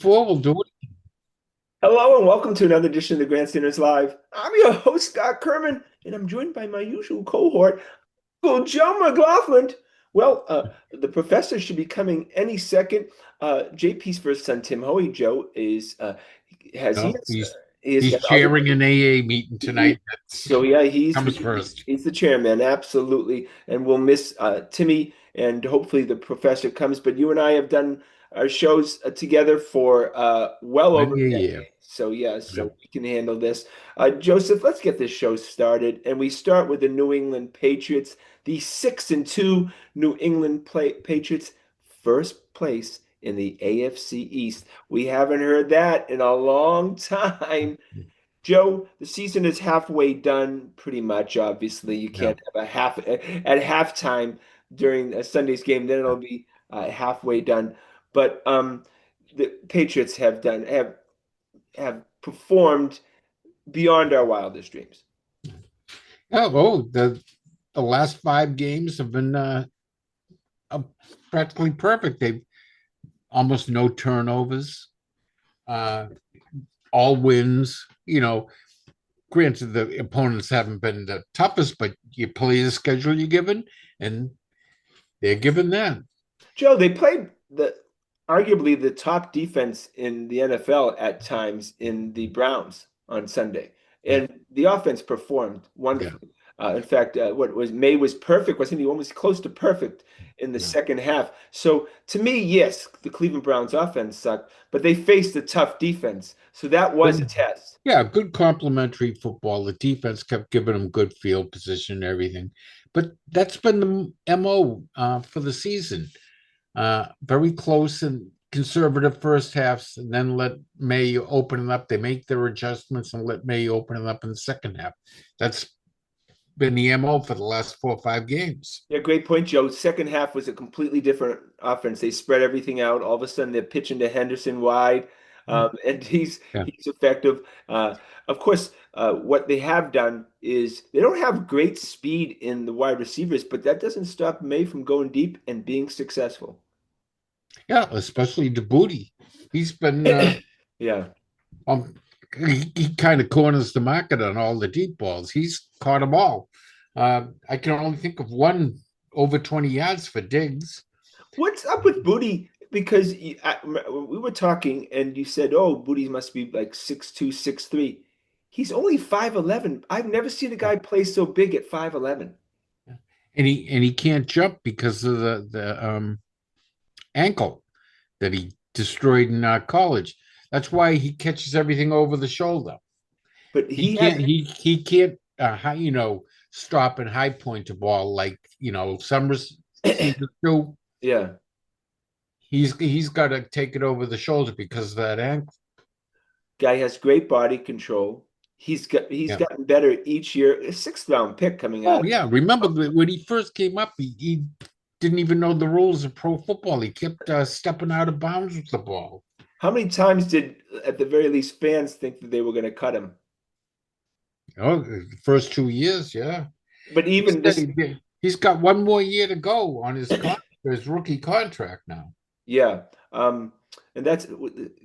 before. We'll do it. Hello and welcome to another edition of the Grandstanders Live. I'm your host, Scott Kerman, and I'm joined by my usual cohort, Uncle Joe McLaughlin. The professor should be coming any second. JP's first son, Tim Hoey, Joe, is has No, he's he has he's got other. chairing an AA meeting He, tonight. That's so yeah, he's comes first. he's the chairman, absolutely, and we'll miss Timmy, and hopefully the professor comes. But you and I have done our shows together for well over Maybe a a year. decade. So yeah, Yeah. so we can handle this. Joseph, let's get this show started, and we start with the New England Patriots, the 6-2 New England Patriots, first place in the AFC East. We haven't heard that in a long time. Joe, the season is halfway done, pretty much. Obviously, you Yeah. can't have a half at halftime during a Sunday's game. Then it'll be halfway done. But the Patriots have performed beyond our wildest dreams. The last five games have been uh, practically perfect. They've almost no turnovers, uh, all wins. Granted, the opponents haven't been the toughest, but you play the schedule you're given, and they're given that. Joe, they played the arguably the top defense in the NFL at times in the Browns on Sunday, and the offense performed Yeah. wonderfully. In fact, what was May was perfect, wasn't he? Almost close to perfect in the Yeah. second half. So to me, yes, the Cleveland Browns offense sucked, but they faced a tough defense, so that was a Good, test. yeah, good complementary football. The defense kept giving them good field position and everything. But that's been the MO for the season. Very close and conservative first halves, and then let May open it up. They make their adjustments and let May open it up in the second half. That's been the MO for the last 4 or 5 games. Yeah, great point, Joe. Second half was a completely different offense. They spread everything out. All of a sudden, they're pitching to Henderson wide, and Yeah. he's effective. Of course, what they have done is they don't have great speed in the wide receivers, but that doesn't stop May from going deep and being successful. Yeah, especially the booty. He's been Yeah. um he kind of corners the market on all the deep balls. He's caught them all. I can only think of one over 20 yards for Diggs. What's up with Booty? Because we were talking, and you said, "Oh, Booty must be like 6'2", 6'3". He's only 5'11". I've never seen a guy play so big at 5'11". And he can't jump because of the ankle that he destroyed in college. That's why he catches everything over the shoulder. But He he can't has, he can't stop and high point a ball like some receivers do. yeah, He's got to take it over the shoulder because of that ankle. guy has great body control. He's Yeah. gotten better each year. A sixth round pick coming Oh out. yeah. Remember when he first came up, he didn't even know the rules of pro football. He kept stepping out of bounds with the ball. How many times did, at the very least, fans think that they were going to cut him? Oh, the first 2 years, yeah. But He even said this, he's got one more year to go on his rookie contract now. yeah. And that's a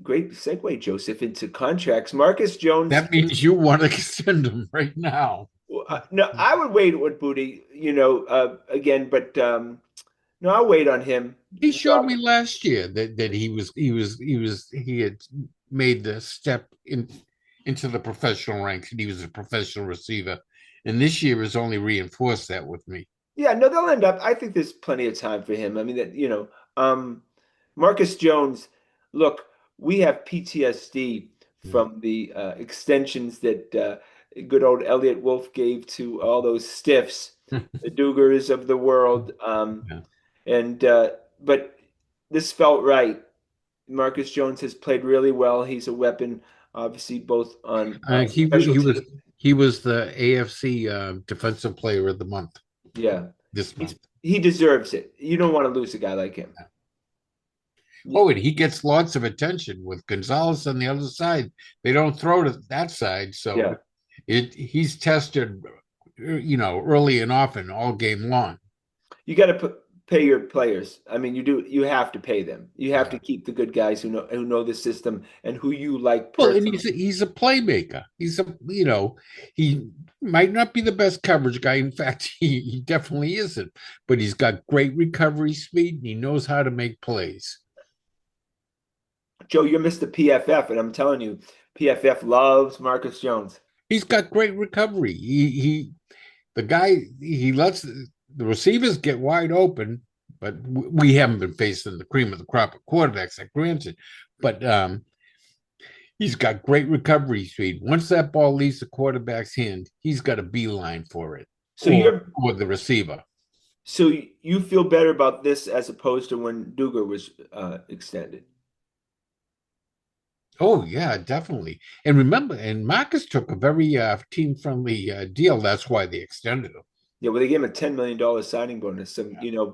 great segue, Joseph, into contracts. Marcus Jones. That means you want to extend him right now. No, I would wait with Booty, again, but no, I'll wait on him. He showed me last year that he had made the step into the professional ranks and he was a professional receiver. And this year has only reinforced that with me. Yeah, no, they'll end up. I think there's plenty of time for him. I mean, Marcus Jones. Look, we have PTSD from the extensions that good old Elliot Wolf gave to all those stiffs, the Dugars of the world. Yeah. And but this felt right. Marcus Jones has played really well. He's a weapon, obviously, both on He special he was teams. he was the AFC Defensive Player of the Month Yeah, this he's month. he deserves it. You don't want to lose a guy like him. Oh, and he gets lots of attention with Gonzalez on the other side. They don't throw to that side, so Yeah, he's tested, early and often all game long. you got to pay your players. I mean, you do. You have to pay them. You have to Yeah. keep the good guys who know the system and who you like Well, and personally. he's a playmaker. He might not be the best coverage guy. In fact, he definitely isn't. But he's got great recovery speed, and he knows how to make plays. Joe, you're Mr. PFF, and I'm telling you, PFF loves Marcus Jones. He's got great recovery. The guy, he lets the receivers get wide open, but we haven't been facing the cream of the crop of quarterbacks, like granted. But he's got great recovery speed. Once that ball leaves the quarterback's hand, he's got a beeline for it, So or you're or the receiver. so you feel better about this as opposed to when Duger was extended. Oh yeah, definitely. And remember, and Marcus took a very team friendly deal. That's why they extended him. Yeah, well, they gave him a $10 million signing bonus.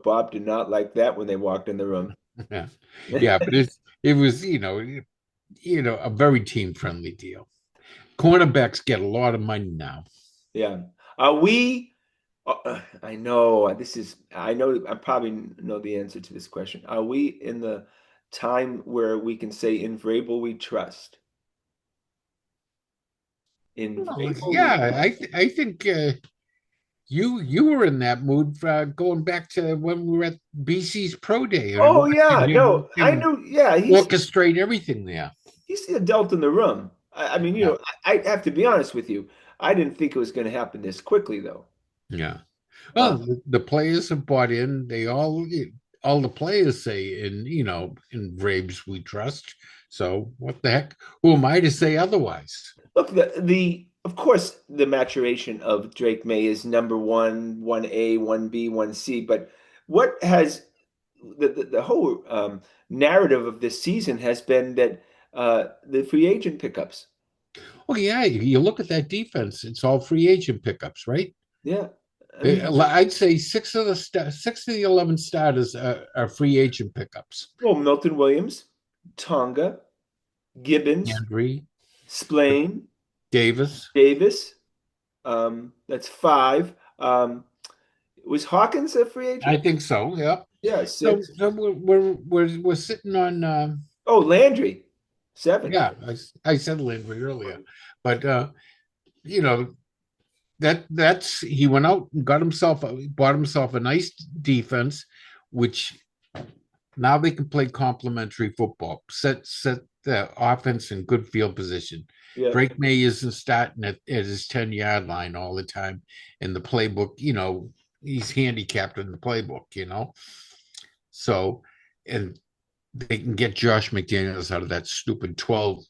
Bob did not like that when they walked in the room. Yeah, yeah, but it was a very team friendly deal. Cornerbacks get a lot of money now. Yeah. Are we? I know this is. I know I probably know the answer to this question. Are we in the time where we can say in Vrabel we trust? In Well, Vrabel we yeah, trust. I think you were in that mood going back to when we were at BC's pro day and Oh watching yeah, no, I him knew. Yeah, orchestrate everything there. he's the adult in the room. I mean, Yeah, I have to be honest with you. I didn't think it was going to happen this quickly, though. yeah. Uh, Well, the players have bought in. All the players say in Braves we trust. So what the heck? Who am I to say otherwise? Look, the of course the maturation of Drake May is number one, 1A, 1B, 1C, but what has the whole narrative of this season has been that the free agent pickups. Oh yeah, you look at that defense. It's all free agent pickups, right? Yeah. I mean, I'd say six of the 11 starters are free agent pickups. well, Milton Williams, Tonga, Gibbons, Henry, Splain, Davis. Davis. That's five. Was Hawkins a free I agent? think so. Yeah. Yeah, So, six. so we're sitting on. Oh, Landry, seven. Yeah, I said Landry earlier, but you know that's he went out and bought himself a nice defense, which now they can play complementary football, set the offense in good field position. Yeah. Drake May isn't starting at his 10-yard line all the time in the playbook. He's handicapped in the playbook. So, and they can get Josh McDaniels out of that stupid 12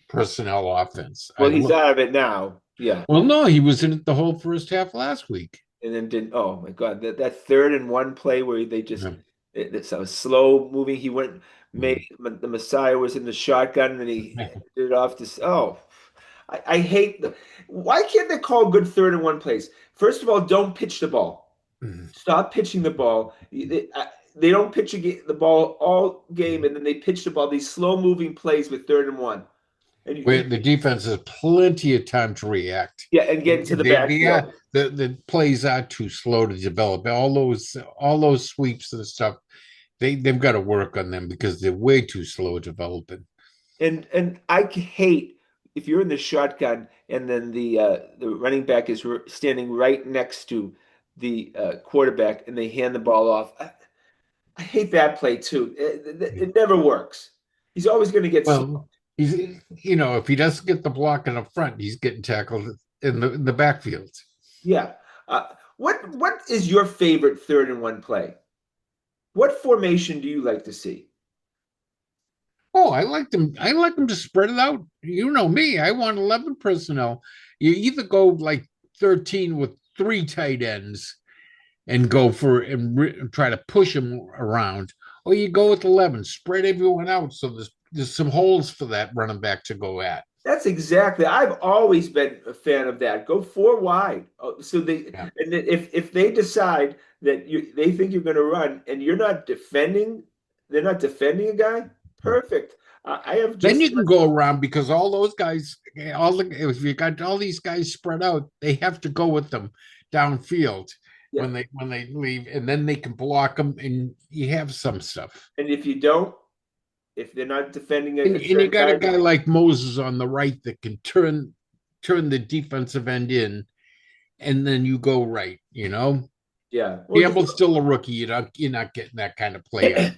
personnel offense. Well, he's out of it now. Yeah. Well, no, he was in it the whole first half last week. And then didn't. Oh my God, that third and one play where they just Yeah. it's a slow moving. He went made the Messiah was in the shotgun and he did it off to. Oh, I hate the. Why can't they call good third and one plays? First of all, don't pitch the ball. Stop pitching the ball. They don't pitch the ball all game, and then they pitch the ball. These slow moving plays with third and one, and Where the defense has plenty of time to react. yeah, and get into the backfield. The plays are too slow to develop. All those sweeps and stuff, they've got to work on them because they're way too slow developing. And I hate if you're in the shotgun and then the running back is standing right next to the quarterback and they hand the ball off. I hate that play too. It never works. He's always going to get Well, slow. he's if he doesn't get the block in the front, he's getting tackled in the backfield. Yeah. What is your favorite third and one play? What formation do you like to see? Oh, I like them. I like them to spread it out. You know me. I want 11 personnel. You either go like 13 with three tight ends and go for and try to push them around, or you go with 11, spread everyone out so there's some holes for that running back to go at. That's exactly. I've always been a fan of that. Go four wide. So Yeah. and if they decide that they think you're going to run and you're not defending, they're not defending a guy. Perfect. I have Then just you can go around because all those guys, if you got all these guys spread out, they have to go with them downfield. Yeah. when they leave, and then they can block them, and you have some stuff. And if you don't, if they're not defending And, a and you certain got a guy, guy like Moses on the right that can turn the defensive end in, and then you go right. yeah. Well, Campbell's still a rookie. You're not getting that kind of play out.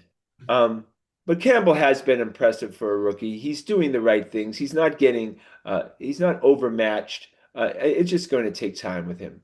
um, but Campbell has been impressive for a rookie. He's doing the right things. He's not overmatched. It's just going to take time with him.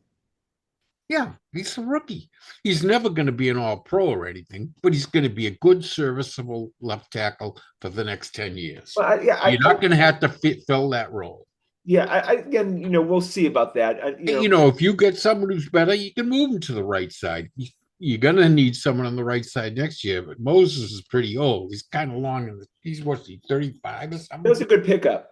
Yeah, he's a rookie. He's never going to be an all pro or anything, but he's going to be a good, serviceable left tackle for the next 10 years. Well, yeah, You're not going to have to fill that role. again, we'll see about that. If you get someone who's better, you can move him to the right side. You're going to need someone on the right side next year, but Moses is pretty old. He's kind of long. He's what's he, 35 or That was something? a good pickup.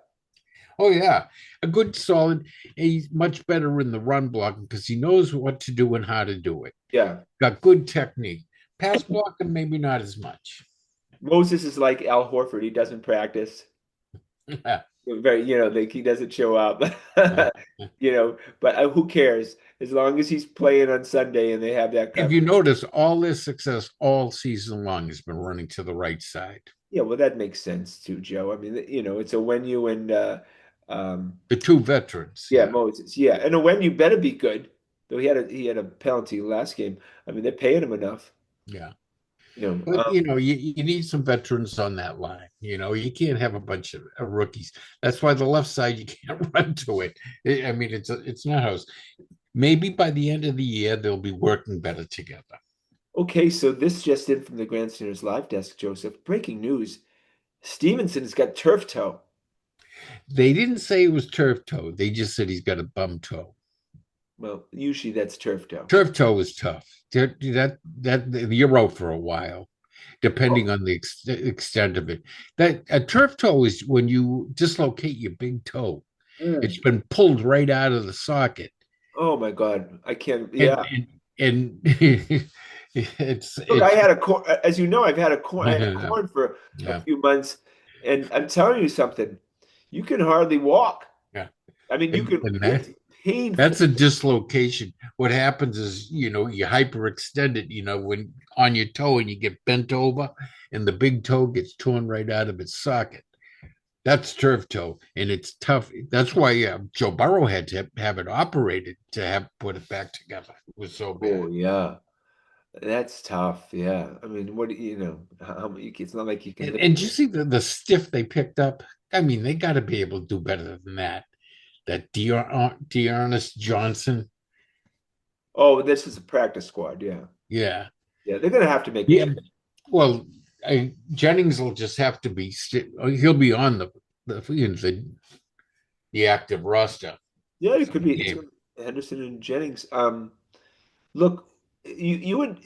Oh, yeah. A good, solid. He's much better in the run blocking because he knows what to do and how to do it. Yeah, Got good technique. Pass blocking, maybe not as much. Moses is like Al Horford. He doesn't practice. Very, like he doesn't show up. But who cares? As long as he's playing on Sunday and they have that If you coverage. notice, all this success all season long has been running to the right side. Yeah, well, that makes sense too, Joe. I mean, it's a when you and The two veterans, yeah, yeah, Moses. Yeah, and a when you better be good. Though he had a penalty last game. I mean, they're paying him enough. yeah. You know, But you need some veterans on that line. You can't have a bunch of rookies. That's why the left side you can't run to it. I mean, it's not house. Maybe by the end of the year they'll be working better together. okay, so this just in from the Grandstanders live desk, Joseph. Breaking news: Stevenson's got turf toe. They didn't say it was turf toe. They just said he's got a bum toe. Well, usually that's turf toe. Turf toe is tough. That you're out for a while, Oh, depending on the extent of it. That a turf toe is when you dislocate your big toe. It's mm. been pulled right out of the socket, Oh my God, I can't. and Yeah, and it's look, I it's had a corn. As you know, I had yeah, corn for a yeah, few months, and I'm telling you something. You can hardly walk. yeah. I mean, you and, can. and It's that painful. that's a dislocation. What happens is, you hyperextend it, when on your toe and you get bent over and the big toe gets torn right out of its socket. That's turf toe, and it's tough. That's why Joe Burrow had to have it operated to have put it back together. It was so Oh bad. yeah, that's tough. Yeah, I mean, what do you know? It's not like you can lift. And you see the stiff they picked up. I mean, they got to be able to do better than that. That Dearness Johnson, Oh, this is a practice squad. Yeah, yeah, yeah, they're gonna have to make a yeah. change. Well, Jennings will just have to be. He'll be on the active roster Yeah, it for could the be. It's game. gonna Henderson and Jennings. Look, you would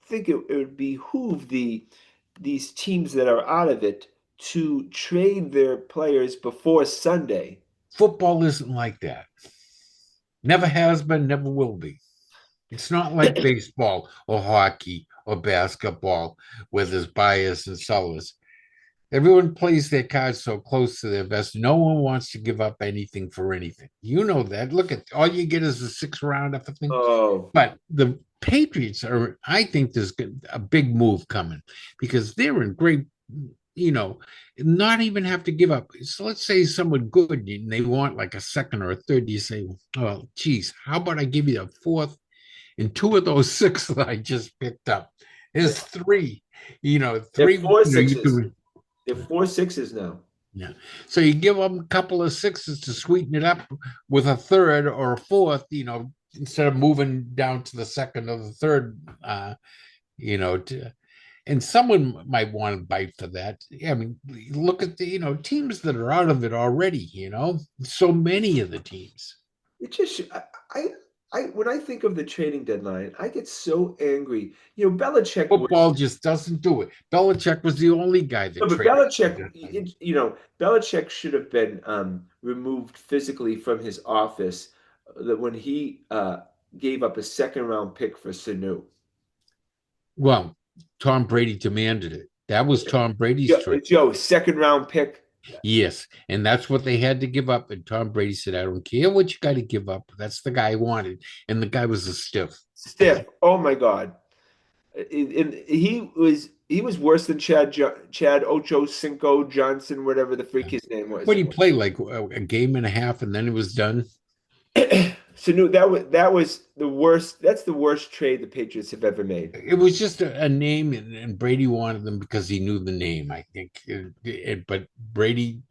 think it would behoove these teams that are out of it to trade their players before Sunday. Football isn't like that. Never has been, never will be. It's not like baseball or hockey or basketball where there's buyers and sellers. Everyone plays their cards so close to their vest. No one wants to give up anything for anything. You know that. Look at all you get is a six rounder for thing. Oh, But the Patriots I think there's a big move coming because they're in great, you know, not even have to give up. So let's say someone good and they want like a second or a third. You say, oh, geez, how about I give you a fourth and two of those six that I just picked up? yeah. There's three, They're three, four you sixes. do. They're four sixes now. Yeah. So you give them a couple of sixes to sweeten it up with a third or a fourth, instead of moving down to the second or the third, and someone might want to bite for that. I mean, look at the teams that are out of it already, so many of the teams. It just I when I think of the trading deadline, I get so angry. Belichick was Football just doesn't do it. Belichick was the only guy no, that but traded. Belichick should have been removed physically from his office that when he gave up a second round pick for Sanu. Well, Tom Brady demanded it. That was Tom Brady's trade. Joe, second round pick. Yes, and that's what they had to give up. And Tom Brady said, "I don't care what you got to give up. That's the guy I wanted." And the guy was a stiff. Stiff. Oh my God. And he was worse than Chad Ocho Cinco Johnson, whatever the freak his name was. What he played like a game and a half, and then it was done. So no, that was the worst. That's the worst trade the Patriots have ever made. It was just a name, and Brady wanted them because he knew the name. I think, but Brady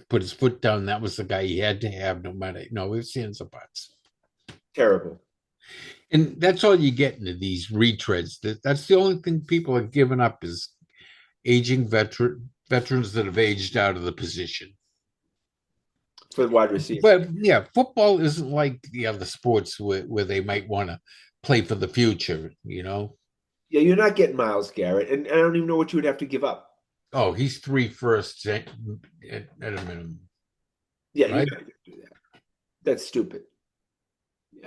put his foot down. That was the guy he had to have, no matter no ifs, ands, or buts. Terrible. And that's all you get into these retreads. That's the only thing people are giving up is aging veterans that have aged out of the position. For the wide receiver. But yeah, football isn't like the other sports where they might want to play for the future, you know. Yeah, you're not getting Miles Garrett, and I don't even know what you would have to give up. Oh, he's three firsts at a minimum, Yeah, you're right? not going to do that. That's stupid.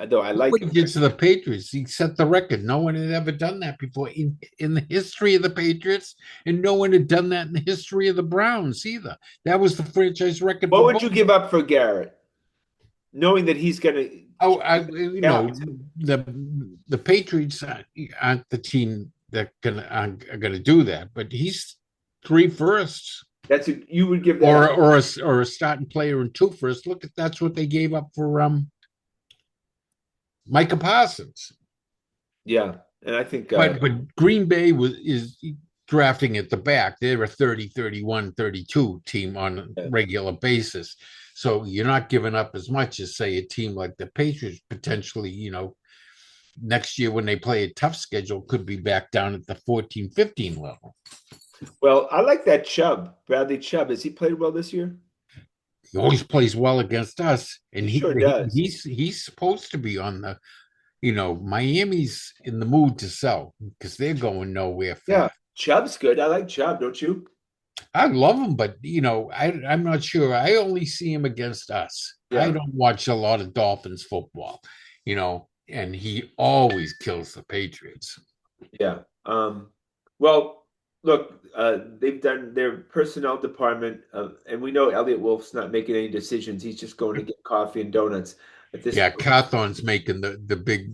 Though I like What him. he did to the Patriots, he set the record. No one had ever done that before in the history of the Patriots, and no one had done that in the history of the Browns either. That was the franchise record What for would both. you give up for Garrett, knowing that he's going to Oh, cap? the Patriots aren't the team that are gonna do that, but he's three firsts You would give that up. or a starting player and two firsts. Look at that's what they gave up for Micah Parsons. Yeah, and I think But Green Bay is drafting at the back. They're a 30, 31, 32 team on a yeah. regular basis. So you're not giving up as much as say a team like the Patriots potentially, next year when they play a tough schedule could be back down at the 14, 15 level. Well, I like that Chubb, Bradley Chubb. Has he played well this year? He always plays well against us, He and sure does. he's supposed to be on the. Miami's in the mood to sell because they're going nowhere Yeah, fast. Chubb's good. I like Chubb, don't you? I love him, but I'm not sure. I only see him against us. I Yeah, don't watch a lot of Dolphins football, and he always kills the Patriots. yeah. Well, look, they've done their personnel department, and we know Elliot Wolf's not making any decisions. He's just going to get coffee and donuts at this Yeah, point. Carthon's making the big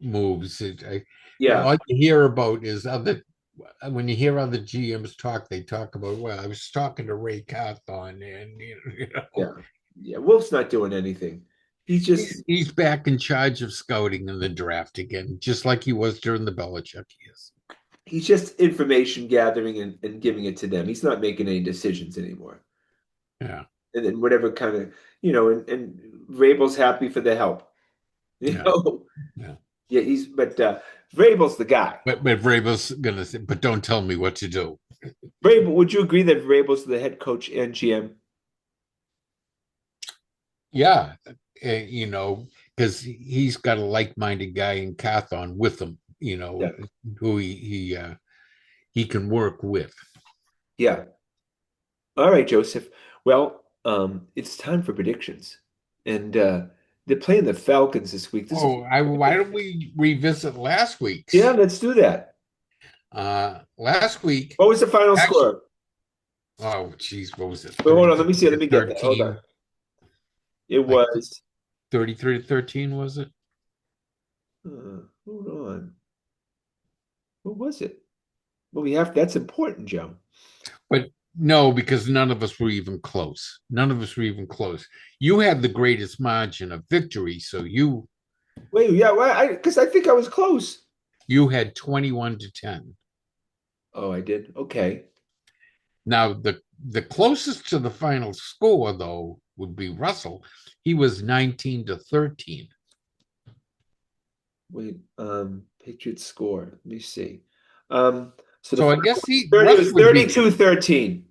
moves. Yeah, All you hear about is when you hear other GMs talk, they talk about, well, I was talking to Ray Carthon, and yeah, yeah. Wolf's not doing anything. He's just he's back in charge of scouting in the draft again, just like he was during the Belichick years. he's just information gathering and giving it to them. He's not making any decisions anymore. Yeah, And then whatever kind of, and Vrabel's happy for the help. You yeah, know, yeah. yeah, but Vrabel's the guy. But Vrabel's gonna say, but don't tell me what to do. Vrabel, would you agree that Vrabel's the head coach and GM? Yeah, because he's got a like-minded guy in Carthon with him, Yeah, who he can work with. yeah. All right, Joseph. Well, it's time for predictions, and they're playing the Falcons this week. This is Why don't we revisit last yeah, week's? let's do that. Last week, What was the final actually, score? oh, geez, what was it? Wait, hold on, let me see. Let me get that. Hold on. 13, It like was. 33 to 13, was it? Hold on. What was it? Well, we have. That's important, Joe. But no, because none of us were even close. None of us were even close. You had the greatest margin of victory, so Wait, yeah, well, because I think I was close. you had 21 to 10. Oh, I did. Okay. Now the closest to the final score though would be Russell. He was 19 to 13. Wait, Patriots score. Let me see. So the So I final guess was 30, it Russ was would be 32-13.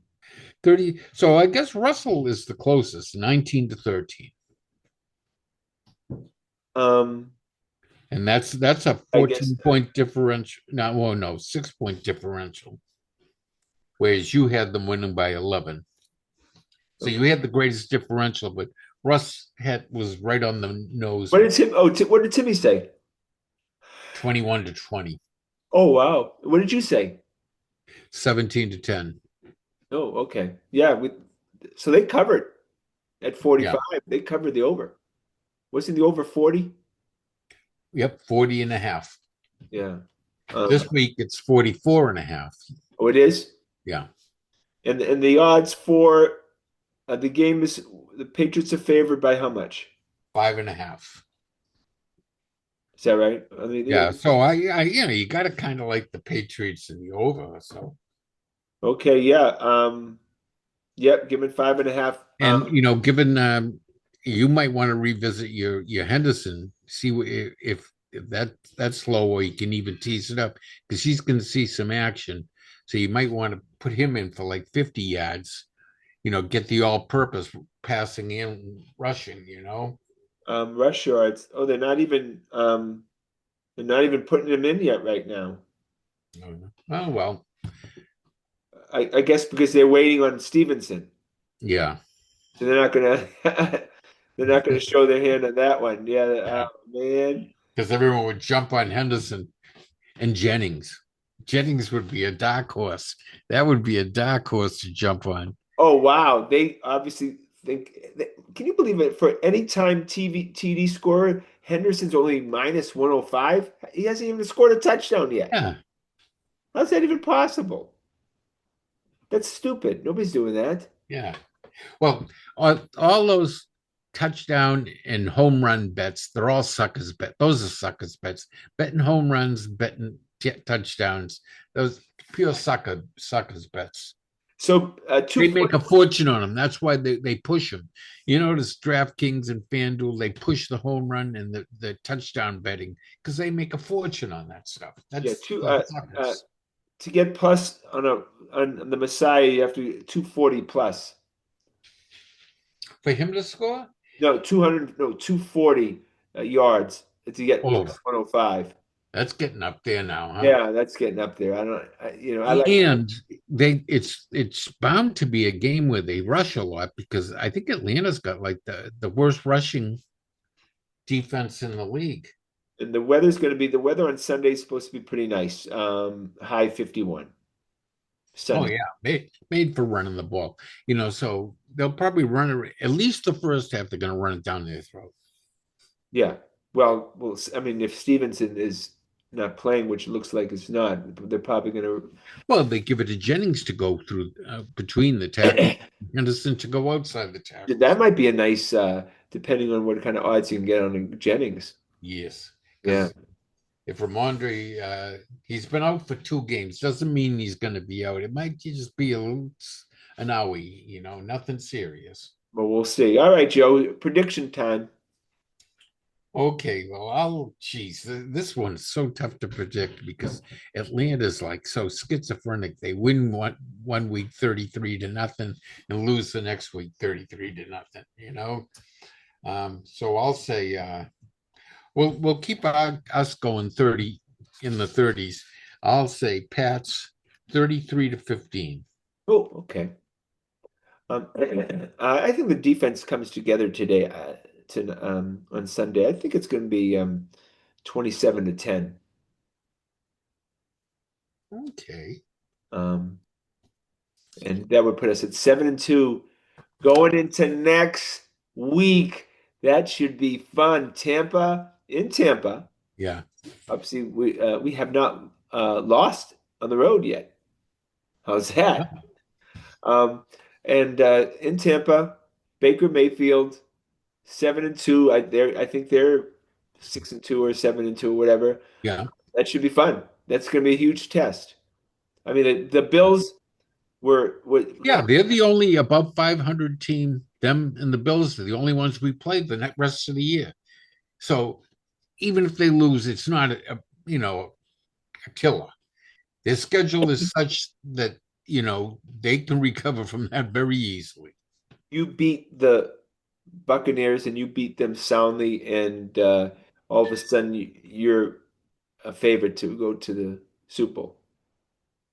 30. So I guess Russell is the closest, 19 to 13. Um, And that's a I guess 14-point differential. No, well, no, 6-point differential. Whereas you had them winning by 11. So okay. you had the greatest differential, but Russ was right on the nose What with did Tim? Oh, what did Timmy say? 21 to 20, Oh, wow. What did you say? 17 to 10. Oh, okay. Yeah, So they covered at Yeah. 45. They covered the over. Wasn't the over 40? Yep. 40 and a half. Yeah. This week it's 44 and a half. Oh, it is. Yeah. And the odds for the game is the Patriots are favored by how much? Five and a half. Is that right? I mean, Yeah. So I you got to kind of like the Patriots in the over. So, okay, yeah. Yep, give it 5.5. and given you might want to revisit your Henderson, see if that's low, or you can even tease it up because he's going to see some action. So you might want to put him in for like 50 yards. Get the all-purpose passing and rushing. Rush yards. Oh, they're not even putting him in yet right now. Oh well, I guess because they're waiting on Stevenson. yeah, So they're not gonna they're not gonna show their hand on that one. Yeah, yeah. man. Because everyone would jump on Henderson and Jennings. Jennings would be a dark horse. That would be a dark horse to jump on. Oh wow. They obviously think can you believe it? For any time TD scorer, Henderson's only minus 105. He hasn't even scored a touchdown yet. Yeah, How's that even possible? That's stupid. Nobody's doing that. yeah. Well, all those touchdown and home run bets, they're all suckers bet. Those are suckers bets. Betting home runs, betting touchdowns, those pure suckers bets. So They make 240. a fortune on them. That's why they push them. You notice DraftKings and FanDuel, they push the home run and the touchdown betting because they make a fortune on that stuff. Yeah, That's two the uh, suckers. to get plus on the Messiah, you have to 240 plus. For him to score? No, 200, no, 240 yards to get Oh, plus 105. that's getting up there now, huh? Yeah, that's getting up there. I don't, I like. And it's bound to be a game where they rush a lot because I think Atlanta's got like the worst rushing defense in the league. And the weather on Sunday is supposed to be pretty nice. High 51 Oh Sunday. yeah, made for running the ball. So they'll probably run it at least the first half. They're going to run it down their throat. Yeah. Well, I mean, if Stevenson is not playing, which it looks like it's not, they're probably going Well, they give it to Jennings to go through between the tackles, to. Henderson to go outside the That tackles. might be a nice, depending on what kind of odds you can get on Jennings. Yes, Yeah. because if Ramondre, he's been out for 2 games, doesn't mean he's going to be out. It might just be an owie, nothing serious. But we'll see. All right, Joe. Prediction time. Okay, well, geez, this one's so tough to predict because Atlanta's like so schizophrenic. They win one week 33 to nothing and lose the next week 33 to nothing. So I'll say we'll keep us going 30 in the 30s. I'll say Pats 33 to 15. Oh, okay. I think the defense comes together today on Sunday. I think it's going to be 27 to 10. Okay. Um, and that would put us at 7-2 going into next week. That should be fun. In Tampa. Yeah. Obviously, we have not lost on the road yet. How's that? Um, and in Tampa, Baker Mayfield, 7-2. I think they're 6-2 or 7-2 or whatever. Yeah. That should be fun. That's going to be a huge test. I mean, the Bills were Yeah, they're the only above 500 team. Them and the Bills are the only ones we played the rest of the year. So even if they lose, it's not a killer. Their schedule is such that they can recover from that very easily. you beat the Buccaneers and you beat them soundly, and all of a sudden you're a favorite to go to the Super Bowl.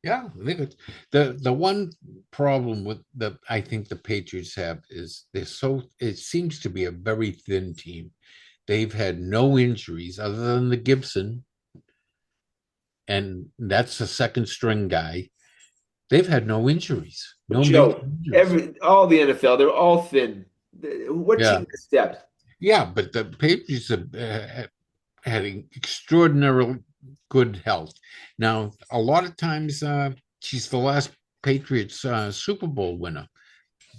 Yeah, I think the one problem with I think the Patriots have is it seems to be a very thin team. They've had no injuries other than the Gibson, and that's a second string guy. they've had no injuries, no major Joe, injuries. every all the NFL, they're all thin. What Yeah, team has depth? yeah, but the Patriots have had extraordinarily good health. Now, a lot of times, she's the last Patriots Super Bowl winner.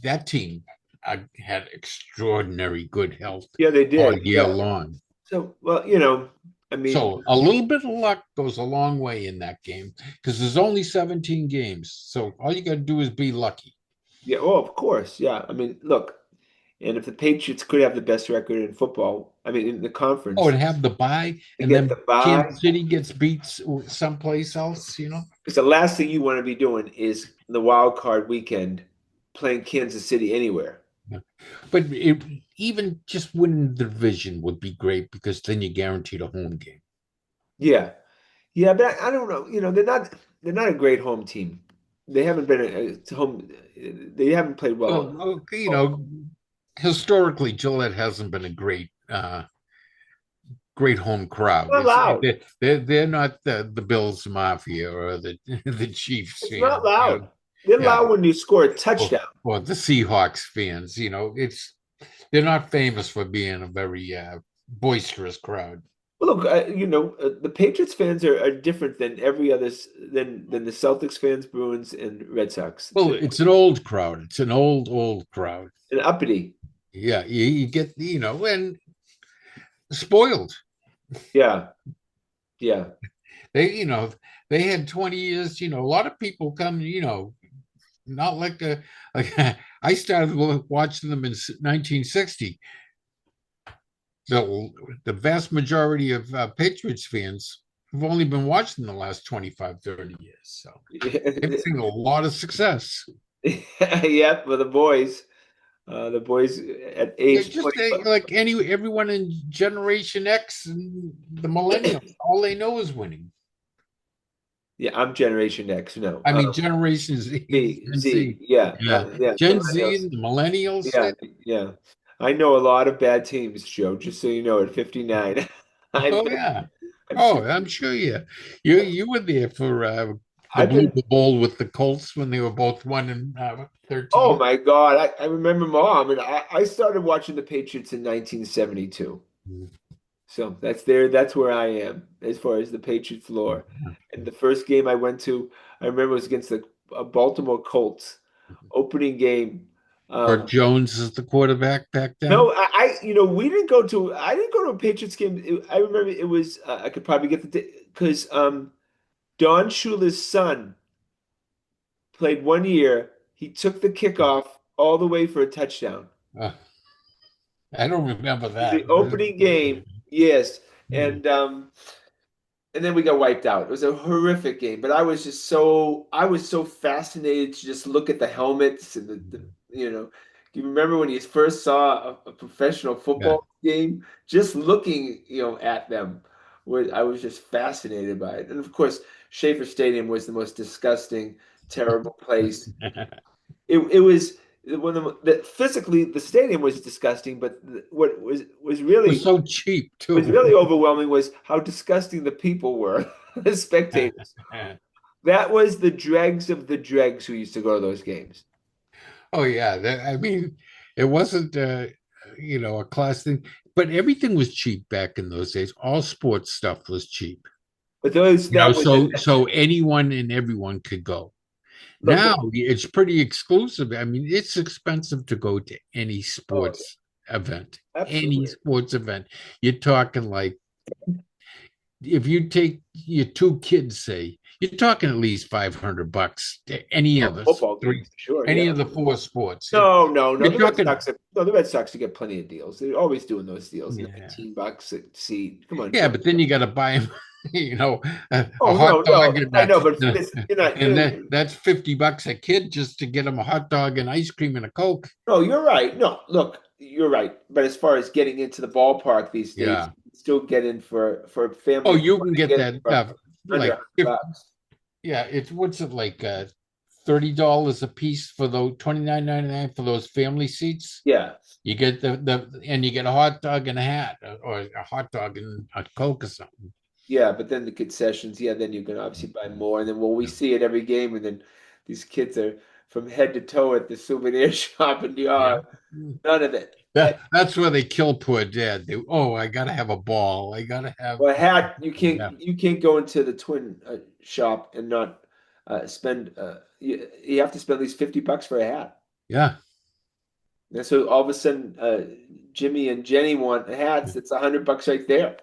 That team had extraordinary good health Yeah, they all did. year Yeah. long. So, well, I mean, So a little bit of luck goes a long way in that game because there's only 17 games. So all you got to do is be lucky. yeah, oh, of course. Yeah. I mean, look, and if the Patriots could have the best record in football, I mean, in the Oh, conference, and have the bye, to and get then the bye, Kansas City gets beat someplace else. because the last thing you want to be doing is the wild card weekend playing Kansas City anywhere. Yeah. But even just winning the division would be great because then you guaranteed a home game. Yeah. Yeah, but I don't know. They're not a great home team. They haven't been a home. They haven't played well. Well, okay, historically, Gillette hasn't been a great home crowd. Not loud. They're not the Bills Mafia or the the Chiefs It's not fans, loud. They're yeah, loud when you score a or, touchdown. or the Seahawks fans. They're not famous for being a very boisterous crowd. Well, look, the Patriots fans are different than every other than the Celtics fans, Bruins, and Red Sox. Well, it's an old crowd. It's an old crowd. And uppity. Yeah, you get and spoiled. Yeah, yeah. They they had 20 years. A lot of people come. Not like I started watching them in 1960. The vast majority of Patriots fans have only been watching the last 25, 30 years. So they've seen a lot of success. Yeah, for the boys at Yeah, age just 20. like everyone in Generation X and the millennials, all they know is winning. Yeah, I'm Generation X. No, I mean, Generation Z, Z, Gen Z. Z. Yeah, Yeah. yeah. Gen Z Millennials. and the millennials. Yeah, yeah. I know a lot of bad teams, Joe. Just so you know, at 59, I've Oh been, yeah. I've Oh, seen, I'm sure you were there for the I've Blue been. Bowl with the Colts when they were both 1 and Oh 13. my God, I remember Mom, and I started watching the Patriots in 1972. So that's where I am as far as the Patriots lore. And the first game I went to, I remember it was against the Baltimore Colts opening game. Burt Um, Jones is the quarterback back then. no, I didn't go to a Patriots game. I remember it was I could probably get the because Don Shula's son played 1 year. He took the kickoff all the way for a touchdown. Uh, I don't remember The that. opening game, yes, Hmm. and then we got wiped out. It was a horrific game, but I was so fascinated to just look at the helmets and do you remember when you first saw a professional Yeah. football game? Just looking, at them, I was just fascinated by it. And of course, Schaefer Stadium was the most disgusting, terrible place. It was one of physically the stadium was disgusting, but what was It was really so cheap was too. really overwhelming was how disgusting the people were, the spectators. That was the dregs of the dregs who used to go to those games. Oh yeah, I mean, it wasn't a class thing, but everything was cheap back in those days. All sports stuff was cheap. But that was So anyone and everyone could go. look, Now it's pretty exclusive. I mean, it's expensive to go to any oh, sports event. Any absolutely. sports event. You're talking like if you take your two kids, say, you're talking at least $500 to any Oh, of us football three, games, sure, any yeah. of the four sports. No, no, no. You're The Red talking, Sox, no, the Red Sox, you get plenty of deals. They're always doing those deals. yeah, $19 a seat. Come on, yeah, Joe. but then you got to buy them, a Oh hot no, dog, no, I know, but listen, you're not. and that's $50 a kid just to get them a hot dog and ice cream and a Coke. No, you're right. No, look, you're right. But as far as getting into the ballpark these days, Yeah. you can still get in for a Oh, family of you four can to get get in that for under like $100. yeah, it's what's it like $30 a piece for those 29.99 for those family seats. Yeah, You get and you get a hot dog and a hat or a hot dog and a Coke or something. yeah. But then the concessions, yeah, then you can obviously buy more. And then we Yeah. see it every game, and then these kids are from head to toe at the souvenir shop, and Yeah. none of it. That's where they kill poor dad. I gotta have a ball. I gotta have Well, a hat yeah. you can't go into the twin shop and not spend you have to spend at least $50 for a hat. Yeah. And so all of a sudden, Jimmy and Jenny want hats. It's $100 right there.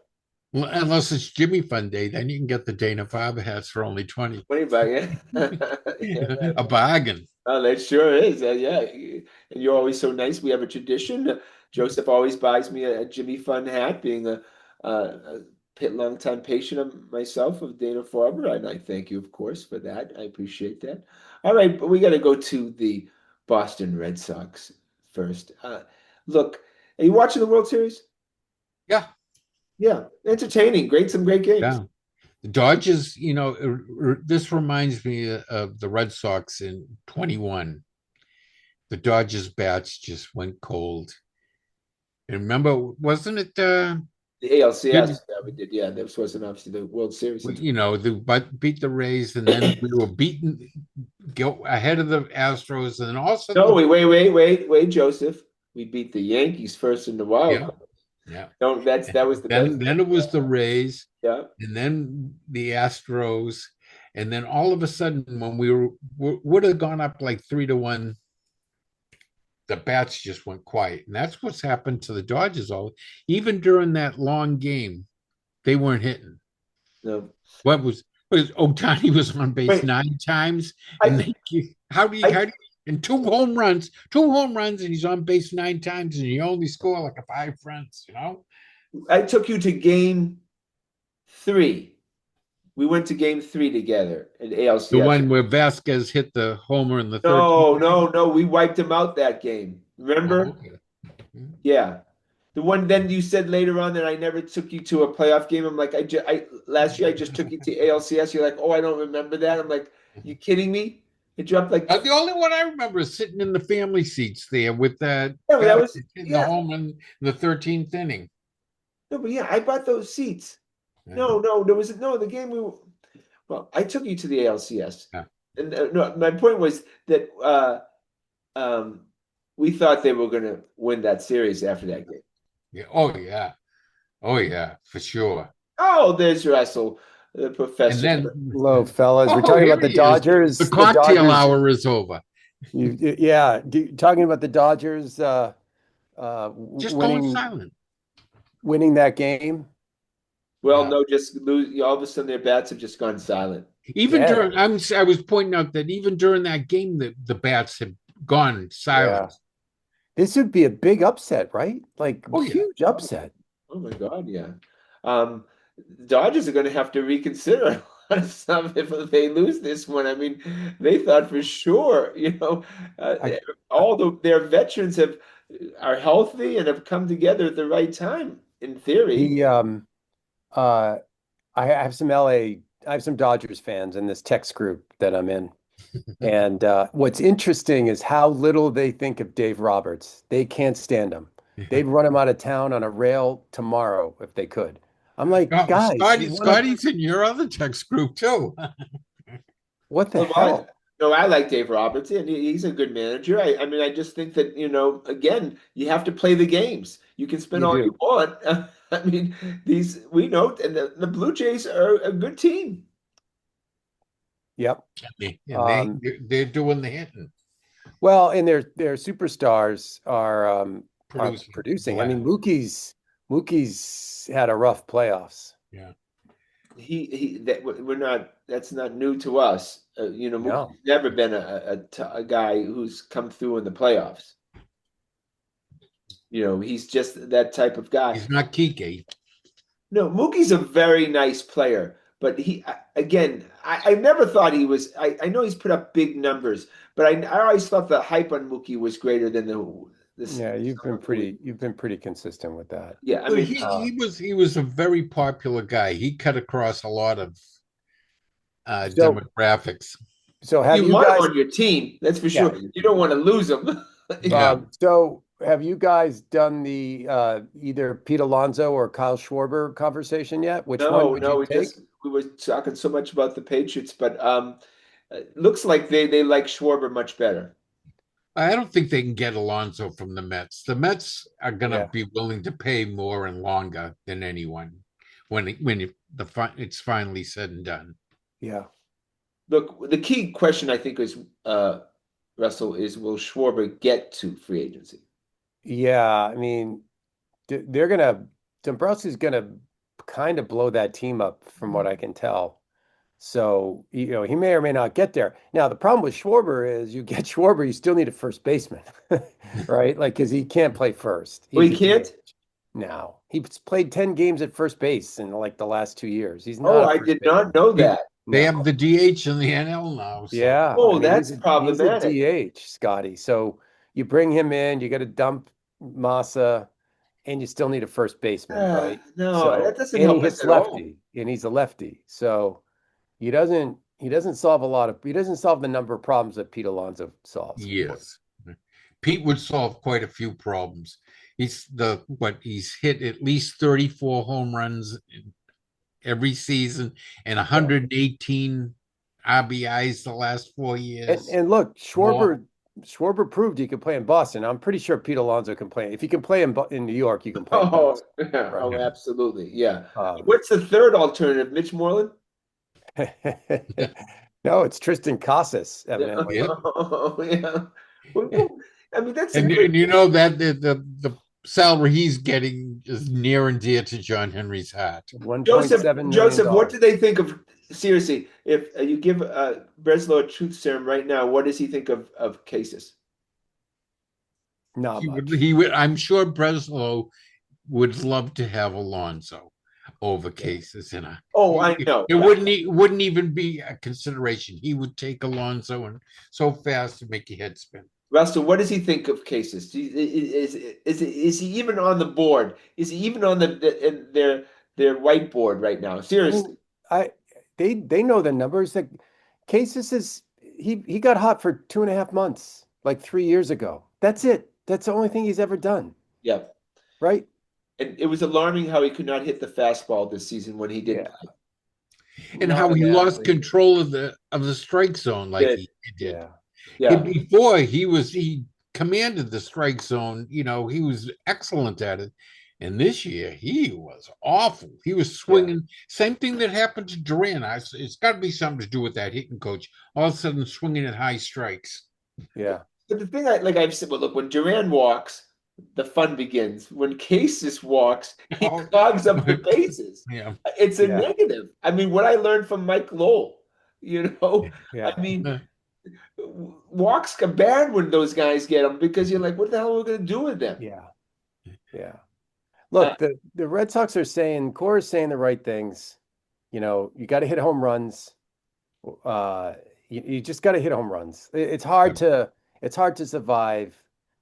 Well, unless it's Jimmy Fun Day, then you can get the Dana Farber hats for only 20. 20 bucks, yeah. Yeah, A bargain. oh, that sure is. Yeah. And you're always so nice. We have a tradition. Joseph always buys me a Jimmy Fun hat, being a longtime patient of myself of Dana Farber. And I thank you, of course, for that. I appreciate that. All right, but we got to go to the Boston Red Sox first. Look, are you watching the World Series? Yeah. Yeah, entertaining. Some great games. Yeah. The Dodgers, this reminds me of the Red Sox in 21. The Dodgers bats just went cold. And remember, wasn't it The Jimmy, ALCS, yeah, we did. Yeah, this wasn't obviously the World Series. but beat the Rays, and then we were beaten, go ahead of the Astros, and then all of a sudden No, wait, Joseph. We beat the Yankees first in the wild yeah, card. yeah. No, that was the best. Then it was the Rays, Yeah. and then the Astros, and then all of a sudden, when would have gone up like 3-1, the bats just went quiet, and that's what's happened to the Dodgers. Even during that long game, they weren't hitting. No. What was Otani was on base Wait, 9 times, and I, how I, do and two home runs, and he's on base 9 times, and you only score like a 5 runs. I took you to game 3. We went to game 3 together in The ALCS. one where Vasquez hit the homer in the 13th. No. We wiped him out that game. Oh, Remember? okay. Yeah. The one then you said later on that I never took you to a playoff game. I'm like, I last year I just took you to ALCS. You're like, oh, I don't remember that. I'm like, you kidding me? It dropped like The only one I remember is sitting in the family seats there with that yeah, but that was Vasquez hitting the yeah. home in the 13th inning. No, but yeah, I bought those seats. Yeah. No, there was no the game well, I took you to the ALCS. Yeah. And no, my point was that um we thought they were going to win that series after that game. Yeah. Oh yeah. Oh yeah, for sure. Oh, there's Russell, the And professor. then, Hello, fellas. We're oh, talking about here the he is. The Dodgers. The cocktail Dodgers. hour is over. Yeah, talking about the Dodgers Just going winning silent. that game. Well, Yeah. no, just lose. All of a sudden, their bats have just gone silent. Even Dead. during, I was pointing out that even during that game, the bats had gone Yeah. silent. This would be a big upset, right? Like Oh yeah. huge upset. Oh my God, yeah. Um, Dodgers are going to have to reconsider a lot of stuff if they lose this one. I mean, they thought for sure, I, their veterans are healthy and have come together at the right time, in theory. the uh I have some Dodgers fans in this text group that I'm in. And what's interesting is how little they think of Dave Roberts. They can't stand him. They'd run him out of town on a rail tomorrow if they could. I'm like, Oh, guys, Scotty's in your other text group too. what the Well, hell? no, I like Dave Roberts, and he's a good manager. I mean, I just think that, again, you have to play the games. You can spend You all you do. want. I mean, we know, and the Blue Jays are a good team. Yep. And they're doing the hitting, Well, and their superstars are producing. producing. I mean, Mookie's had a rough playoffs. Yeah. That's not new to us. No. Mookie's never been a guy who's come through in the playoffs. He's just that type of guy. He's not Kike. No, Mookie's a very nice player, but I never thought he was. I know he's put up big numbers, but I always thought the hype on Mookie was greater than Yeah, you've been pretty consistent with that. Yeah, I Well, mean, he was a very popular guy. He cut across a lot of So demographics. so have you you want guys him on your team, that's for yeah, sure. You don't want to lose him. Yeah. so have you guys done the either Pete Alonso or Kyle Schwarber conversation yet? Which one would No, you take? we were talking so much about the Patriots, but Looks like they like Schwarber much better. I don't think they can get Alonso from the Mets. The Mets are going to Yeah, be willing to pay more and longer than anyone it's finally said and done. yeah. Look, the key question I think is Russell is will Schwarber get to free agency? Yeah, I mean, they're gonna Dombrowski's gonna kind of blow that team up from what I can tell. So, he may or may not get there. Now, the problem with Schwarber is you get Schwarber, you still need a first baseman, right? Like, because he can't play first. Oh, He's he a can't? DH now. He's played 10 games at first base in like the last 2 years. He's Oh, not a I first did not baseman. know They, that. they No. have the DH in the NL now, so Yeah, I Oh, mean that's he's a problematic. DH, Scotty. So you bring him in, you got to dump Massa, and you still need a first baseman, right? No, that So doesn't and he help us hits at all. lefty, and he's a lefty. So he doesn't solve the number of problems that Pete Alonso solves for you. yes. Pete would solve quite a few problems. He's hit at least 34 home runs every season and Yeah. 118 RBIs the last 4 years. And look, More. Schwarber proved he could play in Boston. I'm pretty sure Pete Alonso can play. If he can play in New York, you can play in Oh, Boston, yeah. right? Oh, absolutely. Yeah. Um, What's the third alternative? Mitch Moreland? no, it's Tristan Casas, Yeah. evidently. Yep. Oh, yeah. Well, I mean, that's a And good. you know that the salary he's getting is near and dear to John Henry's heart. Joseph, $1.7 million. Joseph, what do they think of, seriously, if you give Breslow a truth serum right now, what does he think of cases? Not much. He would I'm sure Breslow would love to have Alonso over Yeah. cases in a Oh, I know. it wouldn't even be a consideration. He would take Alonso and so fast to make your head spin. Russell, what does he think of cases? Is he even on the board? Is he even on in their whiteboard right now? I mean, Seriously. I they know the numbers that Casey is he got hot for 2.5 months, like 3 years ago. That's it. That's the only thing he's ever done, Yeah. right? And it was alarming how he could not hit the fastball this season when he did Yeah. play. And Not how an he lost athlete. control of the strike zone like Did. he did. Yeah. Yeah. Before he commanded the strike zone, he was excellent at it. And this year he was awful. He was Yeah. swinging. Same thing that happened to Duran. It's got to be something to do with that hitting coach. All of a sudden, swinging at high strikes. Yeah. But the thing I've said, well, look, when Duran walks, the fun begins. When Cases walks, he Oh, clogs up the bases. yeah. It's a Yeah. negative. I mean, what I learned from Mike Lowell, Yeah. I mean, walks are bad when those guys get them because you're like, what the hell are we going to do with them? Yeah. Yeah. Uh, Look, the Red Sox are saying, Core is saying the right things. You got to hit home runs. Uh, you just got to hit home runs. It's hard to survive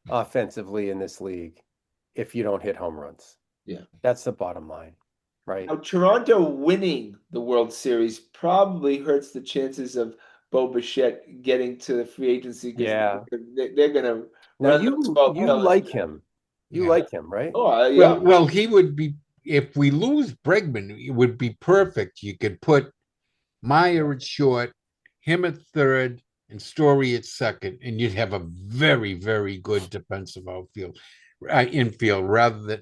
offensively in this league if you don't hit home runs. yeah. That's the bottom line, right? Now, Toronto winning the World Series probably hurts the chances of Bo Bichette getting to the free agency because Yeah. they're going to Now run those 12 you fellas. like him. You Yeah. like him, right? Oh, yeah. Well, he would be if we lose Bregman, it would be perfect. You could put Meyer at short, him at third, and Story at second, and you'd have a very, very good defensive infield, rather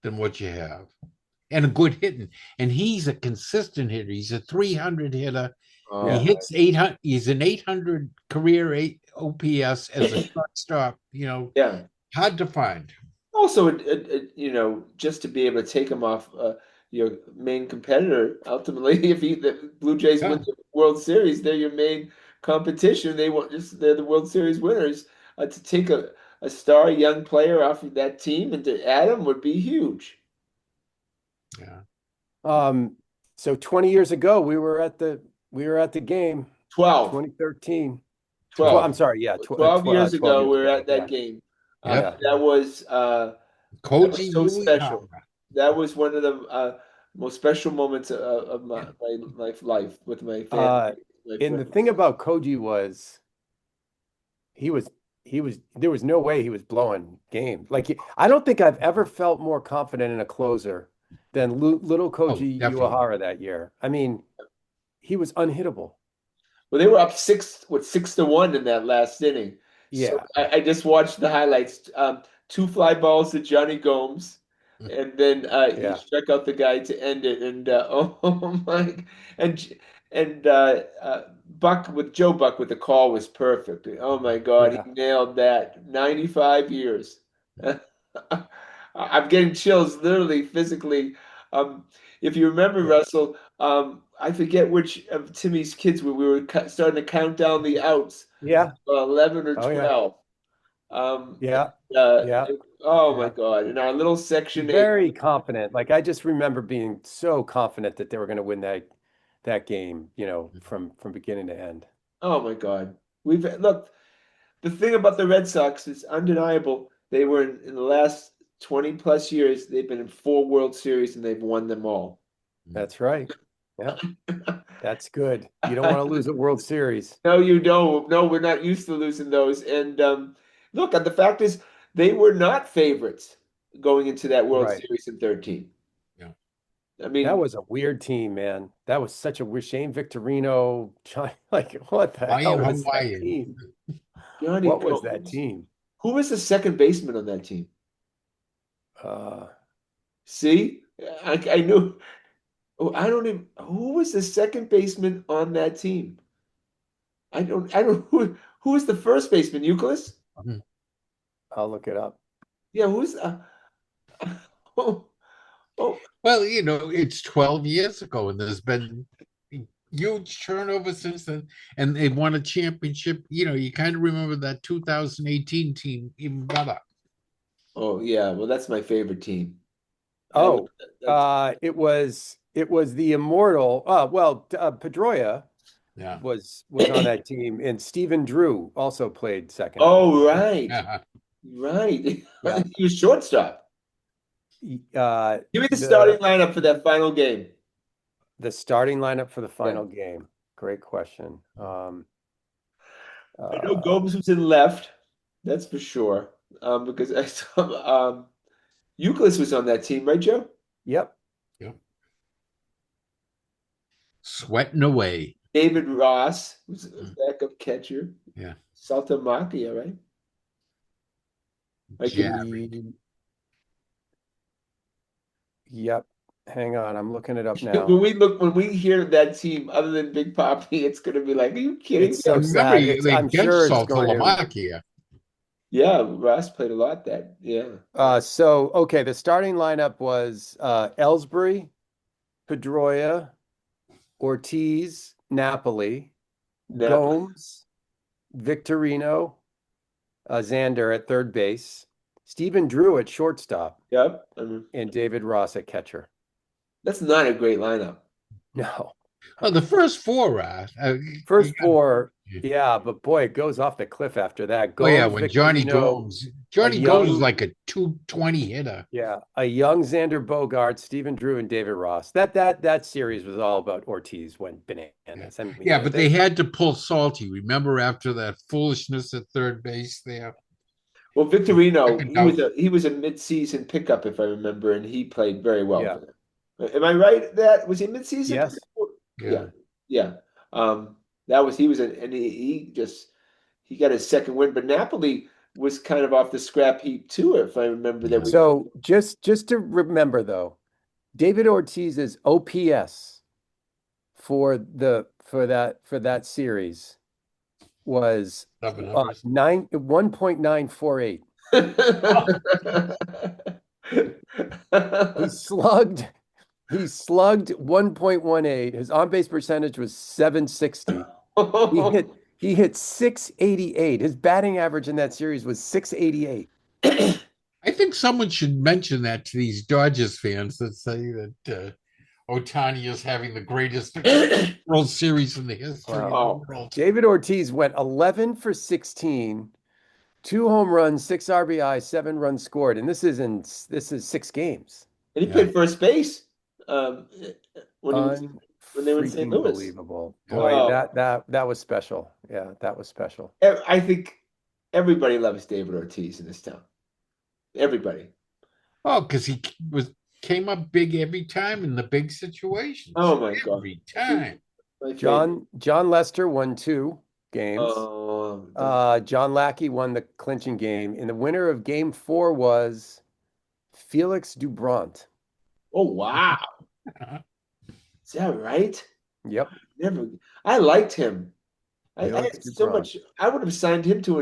than what you have, and a good hitting. And he's a consistent hitter. He's a 300 hitter. He Oh, Yeah. hits 800. He's an 800 career OPS as a shortstop. yeah. Hard to find. Also, just to be able to take him off your main competitor, ultimately, if the Blue Jays win Yeah. the World Series, they're your main competition. They're the World Series winners. To take a star young player off of that team and to add him would be huge. Yeah. So 20 years ago, we were at the game, 12, 2013. 12, I'm sorry, yeah, 12 years 12 ago, years we were ago. at Yeah. that game. Yep. Yeah. Koji So special. Uehara. That was one of the most special moments of my life with my family, Uh, my and the thing friends. about Koji was he was there was no way he was blowing games. Like I don't think I've ever felt more confident in a closer than little Oh, Koji definitely. Uehara that year. I mean, he was unhittable. Well, they were up 6-1 in that last inning. So Yeah, I just watched the highlights. Two fly balls to Johnny Gomes, and then he yeah, struck out the guy to end it. And oh my, and and Buck with Joe Buck with the call was perfect. Oh my God, yeah, he nailed that. 95 years. I'm getting chills, literally, physically. Um, if you remember, yeah, Russell, I forget which of Timmy's kids we were starting to count down the outs, yeah. 11 or Oh yeah, 12. Um, yeah, uh, yeah, oh my yeah. God! In our little section eight. Very confident. Like I just remember being so confident that they were going to win that game, from beginning to end. Oh my God! We've look. The thing about the Red Sox is undeniable. They were in the last 20 plus years. They've been in 4 World Series and they've won them all. That's right. Yeah, that's good. You don't want to lose a World Series. No, you don't. No, we're not used to losing those. And look, the fact is, they were not favorites going into that World Right. Series in 13. Yeah. I That mean, was a weird team, man. That was such a weird Shane Victorino. Like, what the hell Hawaiian, was that Hawaiian. team? Johnny What was that Gomes. team? Who was the second baseman on that team? Uh, See, I knew. Oh, I don't even. Who was the second baseman on that team? I don't. Who was the first baseman? Euclid? Mhm. I'll look it up. Yeah, who's? Oh, oh, Well, it's 12 years ago, and there's been huge turnover since then, and they won a championship. You kind of remember that 2018 team even better. oh, yeah. Well, that's my favorite team. That was Oh, that's it was the immortal. Well, Pedroia Yeah. was on that team, and Stephen Drew also played second. Oh, right. Yeah. Right. Yeah. He was shortstop. Give me the starting The lineup for that final game. the starting lineup for the Yeah. final game. Great question. I know Uh, Gomes was in left. That's for sure. Because I saw Euclid was on that team, right, Joe? yep. Yep. Sweating away. David Ross was a Mm. backup catcher. Yeah. Saltamacchia, right? Right, give me He, yep. Hang on, I'm looking it up when now. we hear that team, other than Big Papi, it's gonna be like, are you kidding It's me? so Remember, sad. It's they I'm benched sure it's going to. Saltalamacchia. Yeah, Ross played a lot that. Yeah. So okay, the starting lineup was Ellsbury, Pedroia, Ortiz, Napoli, Napa. Gomes, Victorino, Xander at third base, Stephen Drew at shortstop, Yep. I mean, and David Ross at catcher. that's not a great lineup. No, Well, the first four, first four, yeah, but boy, it goes off the cliff after that. oh yeah, Gomes, when Johnny Victorino, Gomes, a Johnny Gomes is young, like a 220 hitter. yeah, a young Xander Bogart, Stephen Drew, and David Ross. That series was all about Ortiz went Yeah. bananas. I mean, Yeah, but they had to pull Salty. Remember after that foolishness at third base there? Well, Victorino, Second out. he was a mid-season pickup, if I remember, and he played very well yeah, for them. Am I right? That was he mid-season? yes, Yeah, Yeah. yeah. That was he was a, and he got his second win, but Napoli was kind of off the scrap heap too, if I remember that Yeah. we. So just to remember though, David Ortiz's OPS for that series was Seven numbers. 1.948. He slugged he slugged 1.18. His on-base percentage was 760. He hit 688. His batting average in that series was 688. I think someone should mention that to these Dodgers fans that say that Otani is having the greatest World Series in the history Wow. of the Oh, world. David Ortiz went 11 for 16, 2 home runs, 6 RBI, 7 runs scored, and this is 6 games. and he Yeah. played first base um, when he was when they were in St. Unfreaking Louis. believable. Yeah. Boy, Oh, that was special. Yeah, that was special. I think everybody loves David Ortiz in this town. Everybody. Oh, because he came up big every time in the big situations. Oh my God. Every time. My favorite. John Lester won 2 games. Oh, John Lackey won the clinching game, and the winner of game 4 was Felix Dubront. oh wow. Is that right? Yep, Never. I liked him. I Felix had so Dubront. much. I would have signed him to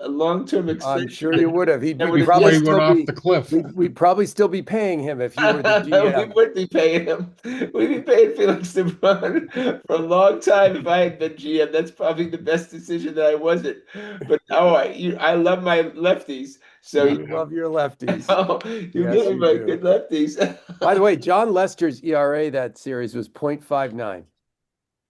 a long-term I'm extension. sure you would have. He'd That we'd would have probably Before he just. went still off be the cliff. we'd probably still be paying him if you were the We GM. would be paying him. We'd be paying Felix LeBron for a long time if I had been GM. That's probably the best decision that I wasn't. But now I love my lefties. So You love your lefties. you Yes, give me you my do. good lefties. By the way, John Lester's ERA that series was .59.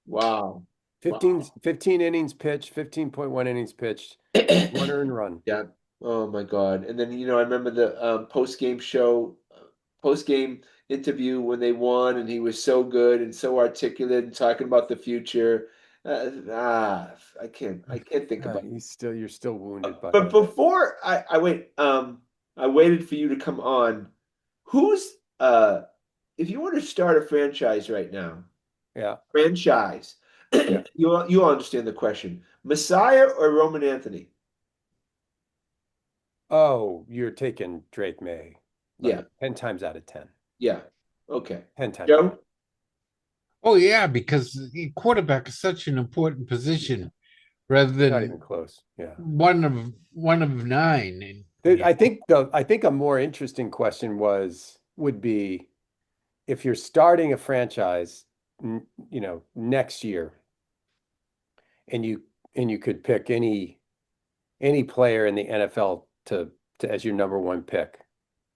Wow. 15 innings pitched, 15.1 innings pitched, Wow. 1 earned run. Yeah. Oh my God. And then, I remember the post-game show, post-game interview when they won, and he was so good and so articulate and talking about the future. I can't think about it. You're still wounded by But him. before I waited for you to come on. Who's if you want to start a franchise right now, Yeah. franchise, Yeah. you'll understand the question. Messiah or Roman Anthony? Oh, you're taking Drake May Yeah. like 10 times out of 10. Yeah. Okay. 10 times out of Joe? 10. Oh yeah, because the quarterback is such an important position rather Not even than close. Yeah. one of nine. I think a more interesting question would be if you're starting a franchise, next year, and you could pick any player in the NFL to as your number one pick.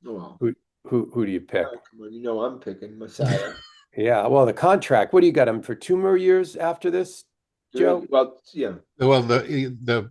Well, Who do you pick? come on, I'm picking Messiah. Yeah, well, the contract. What do you got him for 2 more years after this, Joe? Well, yeah. Well, the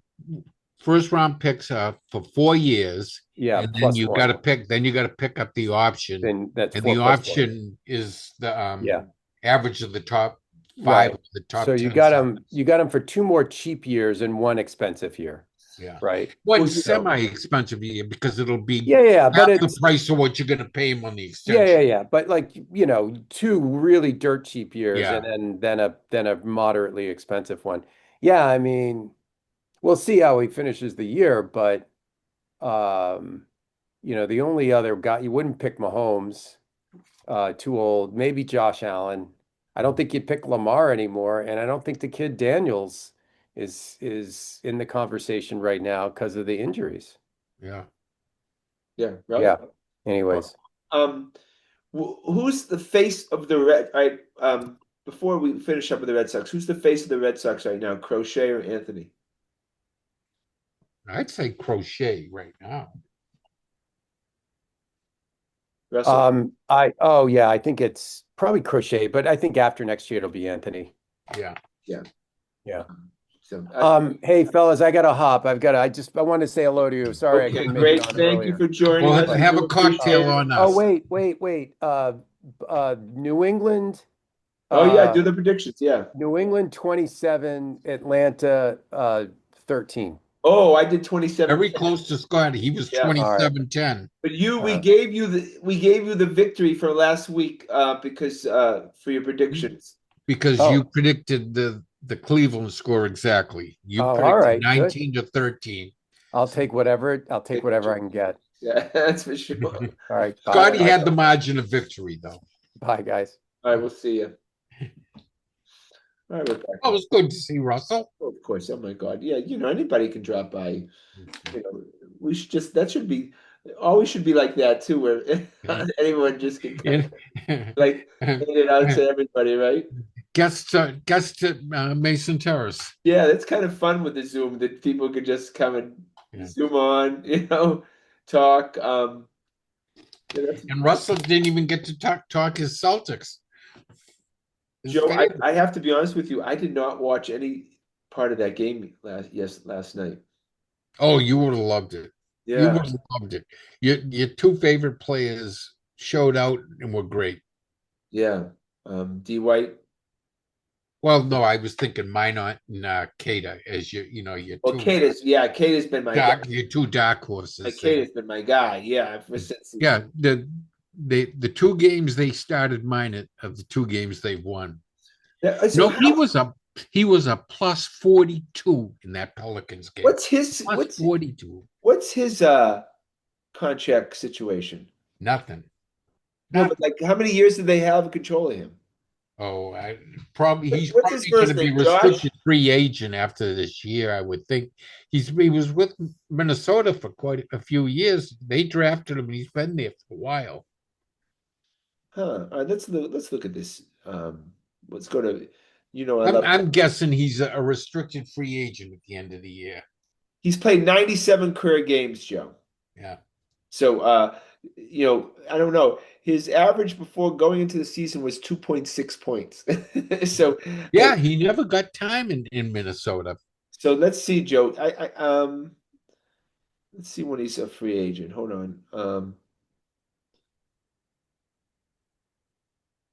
first round picks are for 4 years, Yeah, and then plus you got one. to pick. Then you got to pick up the option, Then that's and four the plus one. option is the Yeah, average of the top five right. of the So top you 10 got selects. him for 2 more cheap years and one expensive year, Yeah, right? one So semi-expensive year because it'll be yeah, but half the it's price of what you're going to pay him on the yeah, extension. but like, 2 really dirt cheap years Yeah, and then a moderately expensive one. Yeah, I mean, we'll see how he finishes the year, but um, the only other guy you wouldn't pick Mahomes, too old, maybe Josh Allen. I don't think you'd pick Lamar anymore, and I don't think the kid Daniels is in the conversation right now because of the injuries. yeah. Yeah, right. Yeah. Anyways, Um, who's the face of the Red? I before we finish up with the Red Sox, who's the face of the Red Sox right now? Crochet or Anthony? I'd say Crochet right now. Russell? I think it's probably Crochet, but I think after next year it'll be Anthony. Yeah. Yeah. Yeah. So Hey fellas, I gotta hop. I want to say hello to you. Sorry I okay, couldn't make great. it on Thank you earlier. for joining Well, us. have We a appreciate cocktail it. on Oh, us. wait. New England, Oh yeah, do the predictions. Yeah. New England 27, Atlanta 13. Oh, I did 27. Very close to Scotty. He was Yeah. All right. 27-10 But we Uh, gave you the victory for last week because for your predictions. because oh, you predicted the Cleveland score exactly. You all predicted right, good. 19-13. I'll take whatever I can get. Yeah, that's for sure. All right, bye. Scotty had the margin of victory, though. Bye, guys. All right, we'll see you. All right, we're back. Oh, it was good to see Russell. Oh, of course. Oh my God. Yeah, anybody can drop by. We should always should be like that too, where anyone just can kind of like hand it out to everybody, right? guest at Mason Terrace. Yeah, that's kind of fun with the Zoom that people could just come and Zoom on, talk. And Russell didn't even get to talk his Celtics. Joe, I have to be honest with you. I did not watch any part of that game last night. Oh, you would have loved it. You Yeah, would have loved it. Your two favorite players showed out and were great. yeah. D White. Well, no, I was thinking Minot and Kata as your Well, two Kate has been my guy. your two dark horses. Kate has been my guy. Yeah, ever since. Yeah, the two games they started Minot of the two games they've won. Yeah, so No, how, he was a plus 42 in that Pelicans game. what's his Plus 42. what's his contract situation? Nothing. No, but Nothing. like how many years did they have control of him? Oh, probably he's What's his probably going to first be name? Josh? restricted free agent after this year. I would think he was with Minnesota for quite a few years. They drafted him, and he's been there for a while. Huh. All right, let's look at this. Let's go to, I I'm love. I'm guessing he's a restricted free agent at the end of the year. He's played 97 career games, Joe. Yeah, So, I don't know. His average before going into the season was 2.6 points. So, uh, yeah, he never got time in Minnesota. so let's see, Joe. Let's see when he's a free agent. Hold on.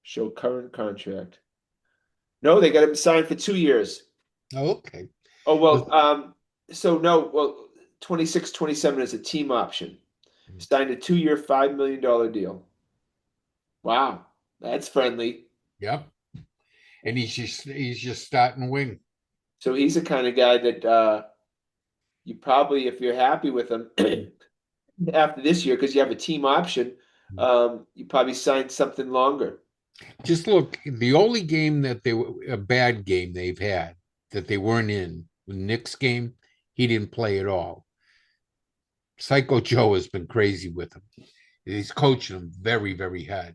Show current contract. No, they got him signed for 2 years. Oh, okay. Oh, well, so no, well, 26, 27 is a team option. Signed a 2-year, $5 million deal. Wow, that's friendly. Yep. And he's just starting wing. So he's the kind of guy that you probably, if you're happy with him after this year, because you have a team option, you probably sign something longer. Just look, the only game that they were a bad game they've had that they weren't in, the Knicks game, he didn't play at all. Psycho Joe has been crazy with him. He's coaching him very, very hard.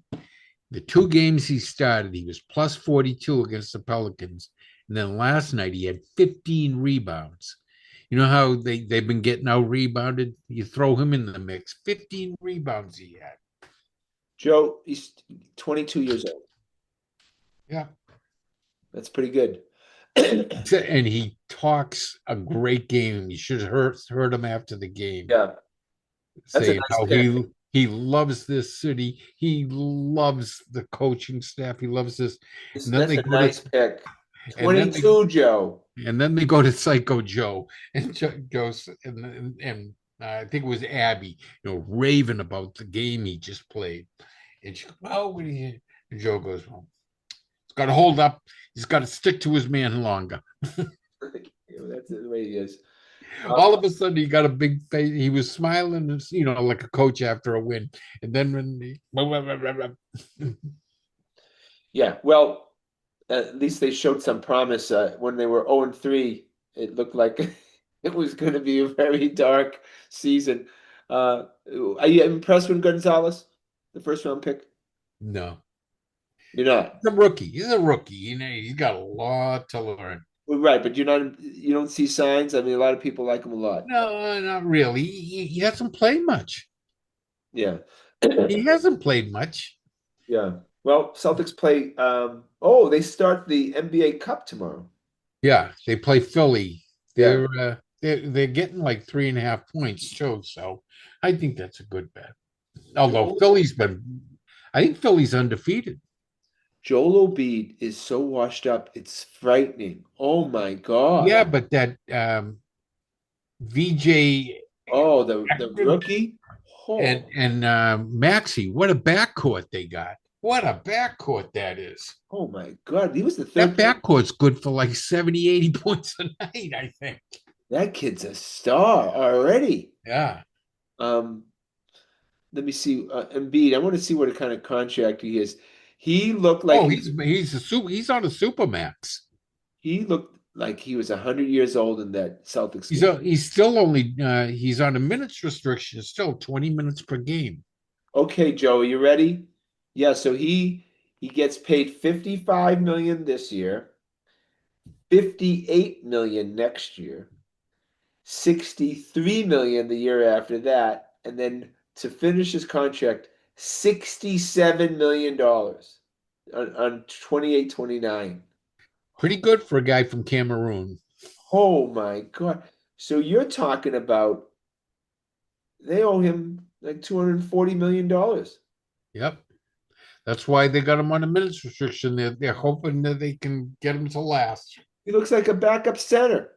The two games he started, he was plus 42 against the Pelicans. And then last night he had 15 rebounds. You know how they've been getting out rebounded? You throw him in the mix. 15 rebounds he had. Joe, he's 22 years old. Yeah. That's pretty good. And he talks a great game. You should have heard him after the game Yeah, that's a saying nice how pick. he loves this city. He loves the coaching staff. He loves this. And then That's they a go to nice pick. and then they 22, Joe. and then they go to Psycho Joe and Joe goes and I think it was Abby, raving about the game he just played. And she goes, "Oh, what do you?" And Joe goes, "Well, he's got to hold up. He's got to stick to his man longer." That's the way he is. All of a sudden, he got a big face. He was smiling, like a coach after a win. And then Yeah, well, at least they showed some promise. When they were 0-3, it looked like it was going to be a very dark season. Are you impressed with Gonzalez, the first round pick? no, You're not. he's a rookie. He's a rookie. He's got a lot to learn. Well, right, but you don't see signs. I mean, a lot of people like him a lot. No, not really. He hasn't played much. Yeah. He hasn't played much. Yeah. Well, Celtics play. They start the NBA Cup tomorrow. Yeah, they play Philly. Yeah. They're getting like 3.5 points too. So I think that's a good bet. Although Joel, I think Philly's undefeated. Joel Embiid is so washed up, it's frightening. Oh my God. Yeah, but that VJ Oh, the rookie. Oh, and Maxi, what a backcourt they got. What a backcourt that is. oh my God. He was the That third. backcourt's good for like 70, 80 points a night, I think. That kid's a star already. Yeah. Um, Let me see. Embiid. I want to see what kind of contract he is. He looked like Oh, he's on a super max. he looked like he was 100 years old in that Celtics He's game. he's still only he's on a minutes restriction, still 20 minutes per game. Okay, Joe, you ready? Yeah, so he gets paid 55 million this year, 58 million next year, 63 million the year after that, and then to finish his contract, $67 million on 28, 29. Pretty good for a guy from Cameroon. Oh my God. So you're talking about they owe him like $240 million. Yep. That's why they got him on a minutes restriction. They're hoping that they can get him to last. He looks like a backup center.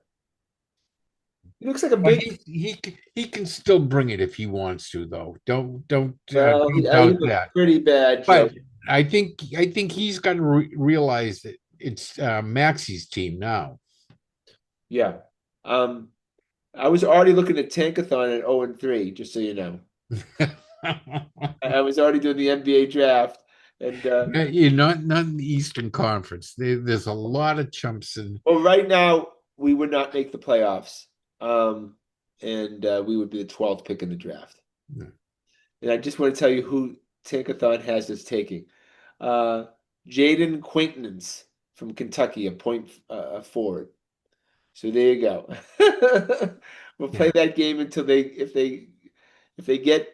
He looks like a But big. he can still bring it if he wants to, though. Well, Don't he doubt looks that. pretty bad, Joe. But I think he's got to realize that Maxie's team now. Yeah. I was already looking at Tankathon at 0-3, just so you know. I was already doing the NBA draft, and You're not in the Eastern Conference. There's a lot of chumps in. well, right now we would not make the playoffs, and we would be the 12th pick in the draft. And I just want to tell you who Tankathon has us taking. Uh, Jaden Quaintance from Kentucky, a point forward. So there you go. We'll play that game until if they get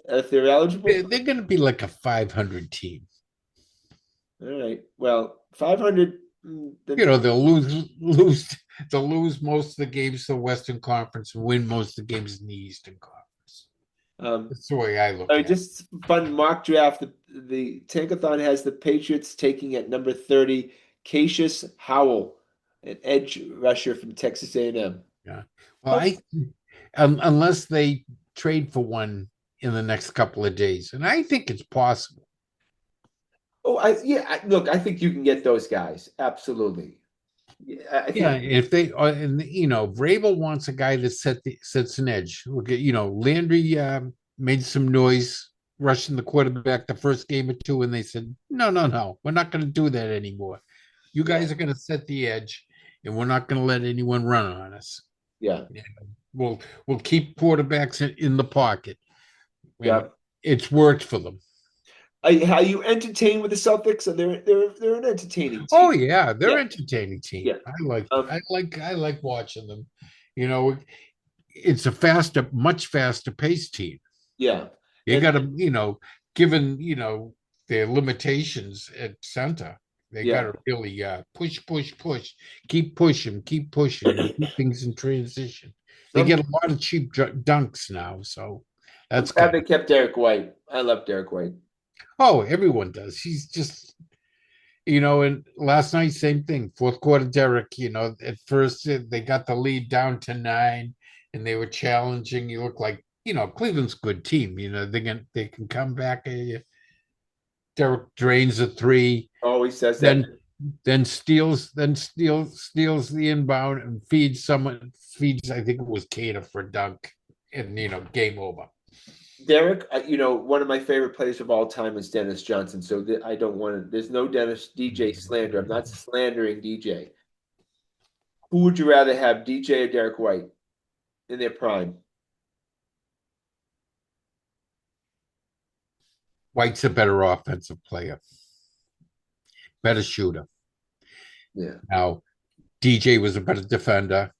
if they're eligible. They're going to be like a 500 team. All right. Well, 500. They'll lose most of the games to the Western Conference and win most of the games in the Eastern Conference. That's the way I look at it. Just fun mock draft. The Tankathon has the Patriots taking at number 30, Cassius Howell, an edge rusher from Texas A&M. Yeah. Well, unless they trade for one in the next couple of days, and I think it's possible. Oh, look, I think you can get those guys. Absolutely. If they and Vrabel wants a guy that sets an edge. Look at Landry made some noise rushing the quarterback the first game or two, and they said, no, we're not going to do that anymore. You guys are going to set the edge, and we're not going to let anyone run on us. Yeah. We'll keep quarterbacks in the pocket. Yeah. It's worked for them. Are you entertained with the Celtics? They're an entertaining team. Oh yeah, they're entertaining team. Yeah. I like watching them. It's a much faster paced team. Yeah. You got to, given their limitations at center, they got to really push, keep pushing, keep things in transition. They get a lot of cheap dunks now, so that's glad they kept Derek White. I love Derek White. Oh, everyone does. He's just, and last night, same thing. Fourth quarter, Derek, at first they got the lead down to 9 and they were challenging. You look like, Cleveland's a good team. They can come back at you. Derek drains a 3. Oh, he says that. Then steals the inbound and feeds, I think it was Cater for a dunk, and game over. Derek, one of my favorite players of all time is Dennis Johnson. So I don't want to. There's no Dennis DJ slander. I'm not slandering DJ. Who would you rather have, DJ or Derek White, in their prime? White's a better offensive player, better shooter. Yeah. Now, DJ was a better defender.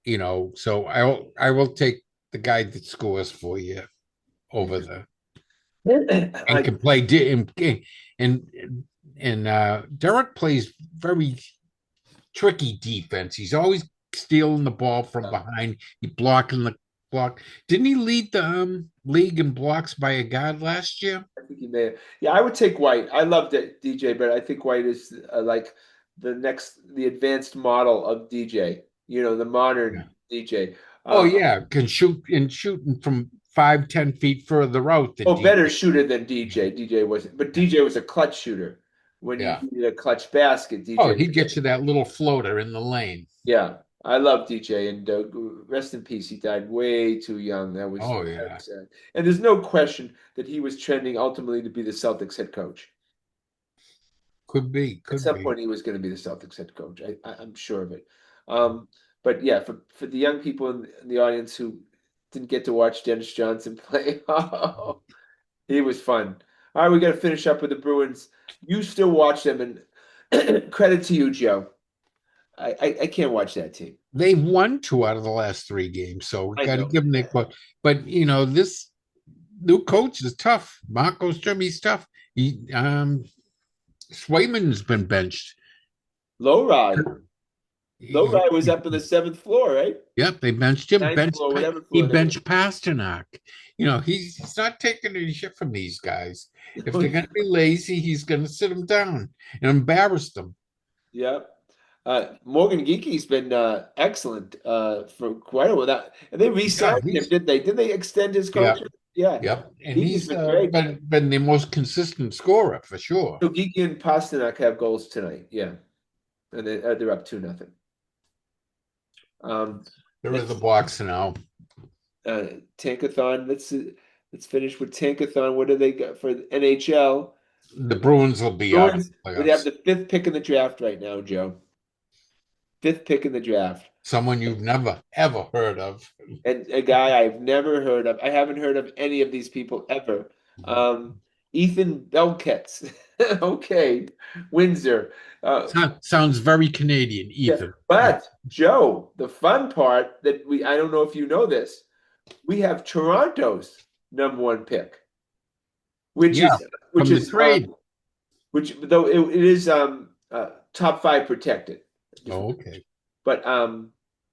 So I will take the guy that scores for you over the and can play and Derek plays very tricky defense. He's always stealing the ball from behind. He's blocking the block. Didn't he lead the league in blocks by a guard last year? I think he may have. Yeah, I would take White. I loved it, DJ, but I think White is like the advanced model of DJ. The modern DJ. Can shooting from 5-10 feet further out than DJ. Better shooter than DJ. DJ wasn't, but DJ was a clutch shooter. When you need a clutch basket, DJ. He'd get you that little floater in the lane. Yeah, I love DJ, and rest in peace. He died way too young. That was sad. And there's no question that he was trending ultimately to be the Celtics head coach. Could be. At some point, he was going to be the Celtics head coach. I'm sure of it. But yeah, for the young people in the audience who didn't get to watch Dennis Johnson play, he was fun. All right, we got to finish up with the Bruins. You still watch them, and credit to you, Joe. I can't watch that team. They've won 2 out of the last 3 games, so we got to give them their quote. But this new coach is tough. Marco Sturmey's tough. Swayman's been benched. Low ride was up in the 7th floor, right? Yep, they benched him. He benched Pasternak. He's not taking any shit from these guys. If they're going to be lazy, he's going to sit them down and embarrass them. Yep. Morgan Geeky's been excellent for quite a while. And they re-signed him, didn't they? Did they extend his contract? Yeah, Yep. And Geeky's he's been great. been the most consistent scorer for sure. So Geeky and Pasternak have goals tonight. Yeah, and they're up 2-0. They're in the Let's box now. Tankathon. Let's finish with Tankathon. What do they got for the NHL? The Bruins will be out of Bruins. the They have playoffs. the fifth pick in the draft right now, Joe. Fifth pick in the draft. Someone you've never ever heard of. And a guy I've never heard of. I haven't heard of any of these people ever. Ethan Belkets. Okay. Windsor. Sounds very Canadian, Yeah. Ethan. But Joe, the fun part that I don't know if you know this, we have Toronto's #1 pick, which Yeah, is which from the is trade. which though it is top 5 protected. Oh, okay. But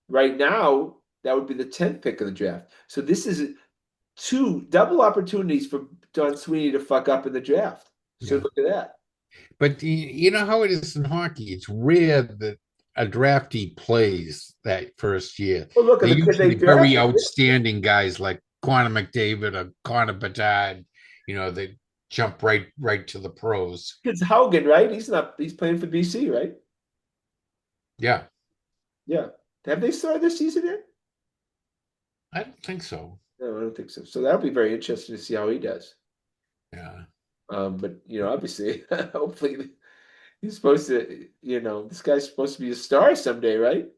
right now that would be the 10th pick in the draft. So this is 2 double opportunities for Don Sweeney to fuck up in the draft. So Yeah. look at that. But you know how it is in hockey. It's rare that a draftee plays that first year. Well, look at They're the kid they usually very drafted. outstanding guys like Connor McDavid or Connor Bedard. They jump right to the pros. It's Haugen, right? He's playing for BC, right? Yeah, Yeah. Have they started this season yet? I don't think so. No, I don't think so. So that'll be very interesting to see how he does. Yeah. But obviously, hopefully he's supposed to, this guy's supposed to be a star someday, right?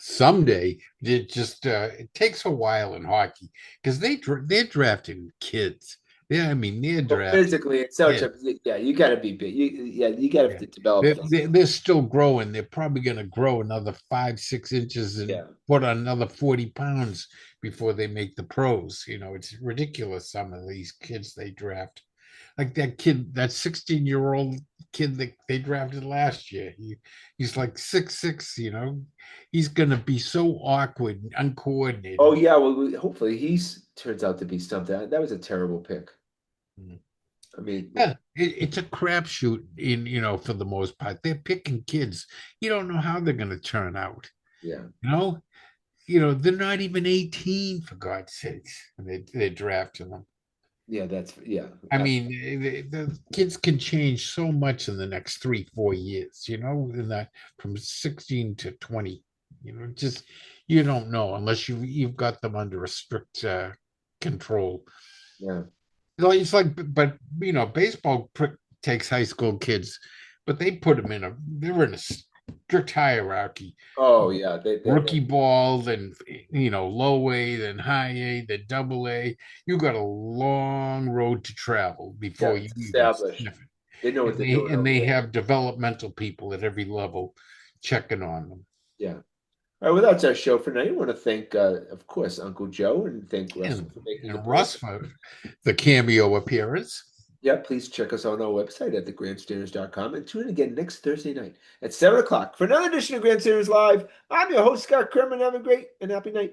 Someday it takes a while in hockey because they're drafting kids. They're Well, drafting physically, it's such kids. you got to be big. You got Yeah. to develop They're, this. they're still growing. They're probably going to grow another 5-6 inches and Yeah. put on another 40 pounds before they make the pros. It's ridiculous. Some of these kids they draft, like that kid, that 16-year-old kid that they drafted last year. He's like 6'6". He's going to be so awkward and uncoordinated. Oh yeah, well, hopefully he's turns out to be something. That was a terrible pick. Mm. I mean, Yeah, it's a crapshoot for the most part. They're picking kids. You don't know how they're going to turn out. yeah, They're not even 18, for God's sakes, and they're drafting them. yeah, I mean, the kids can change so much in the next 3-4 years, in that from 16 to 20. Just you don't know unless you've got them under a strict control. yeah. It's like, but baseball takes high school kids, but they put them they're in a strict hierarchy. Oh yeah, Rookie ball, then low A, then high A, then double A. You got a long road to travel before you even established. sniff it. They know what they're doing. And they have developmental people at every level checking on them. Yeah. All right, well, that's our show for tonight. I want to thank, of course, Uncle Joe and thank Russ for making And Russ for the cameo appearance. Yeah, please check us out on our website at thegrandstanders.com and tune in again next Thursday night at 7 o'clock for another edition of Grandstanders Live. I'm your host, Scott Kerman. Have a great and happy night.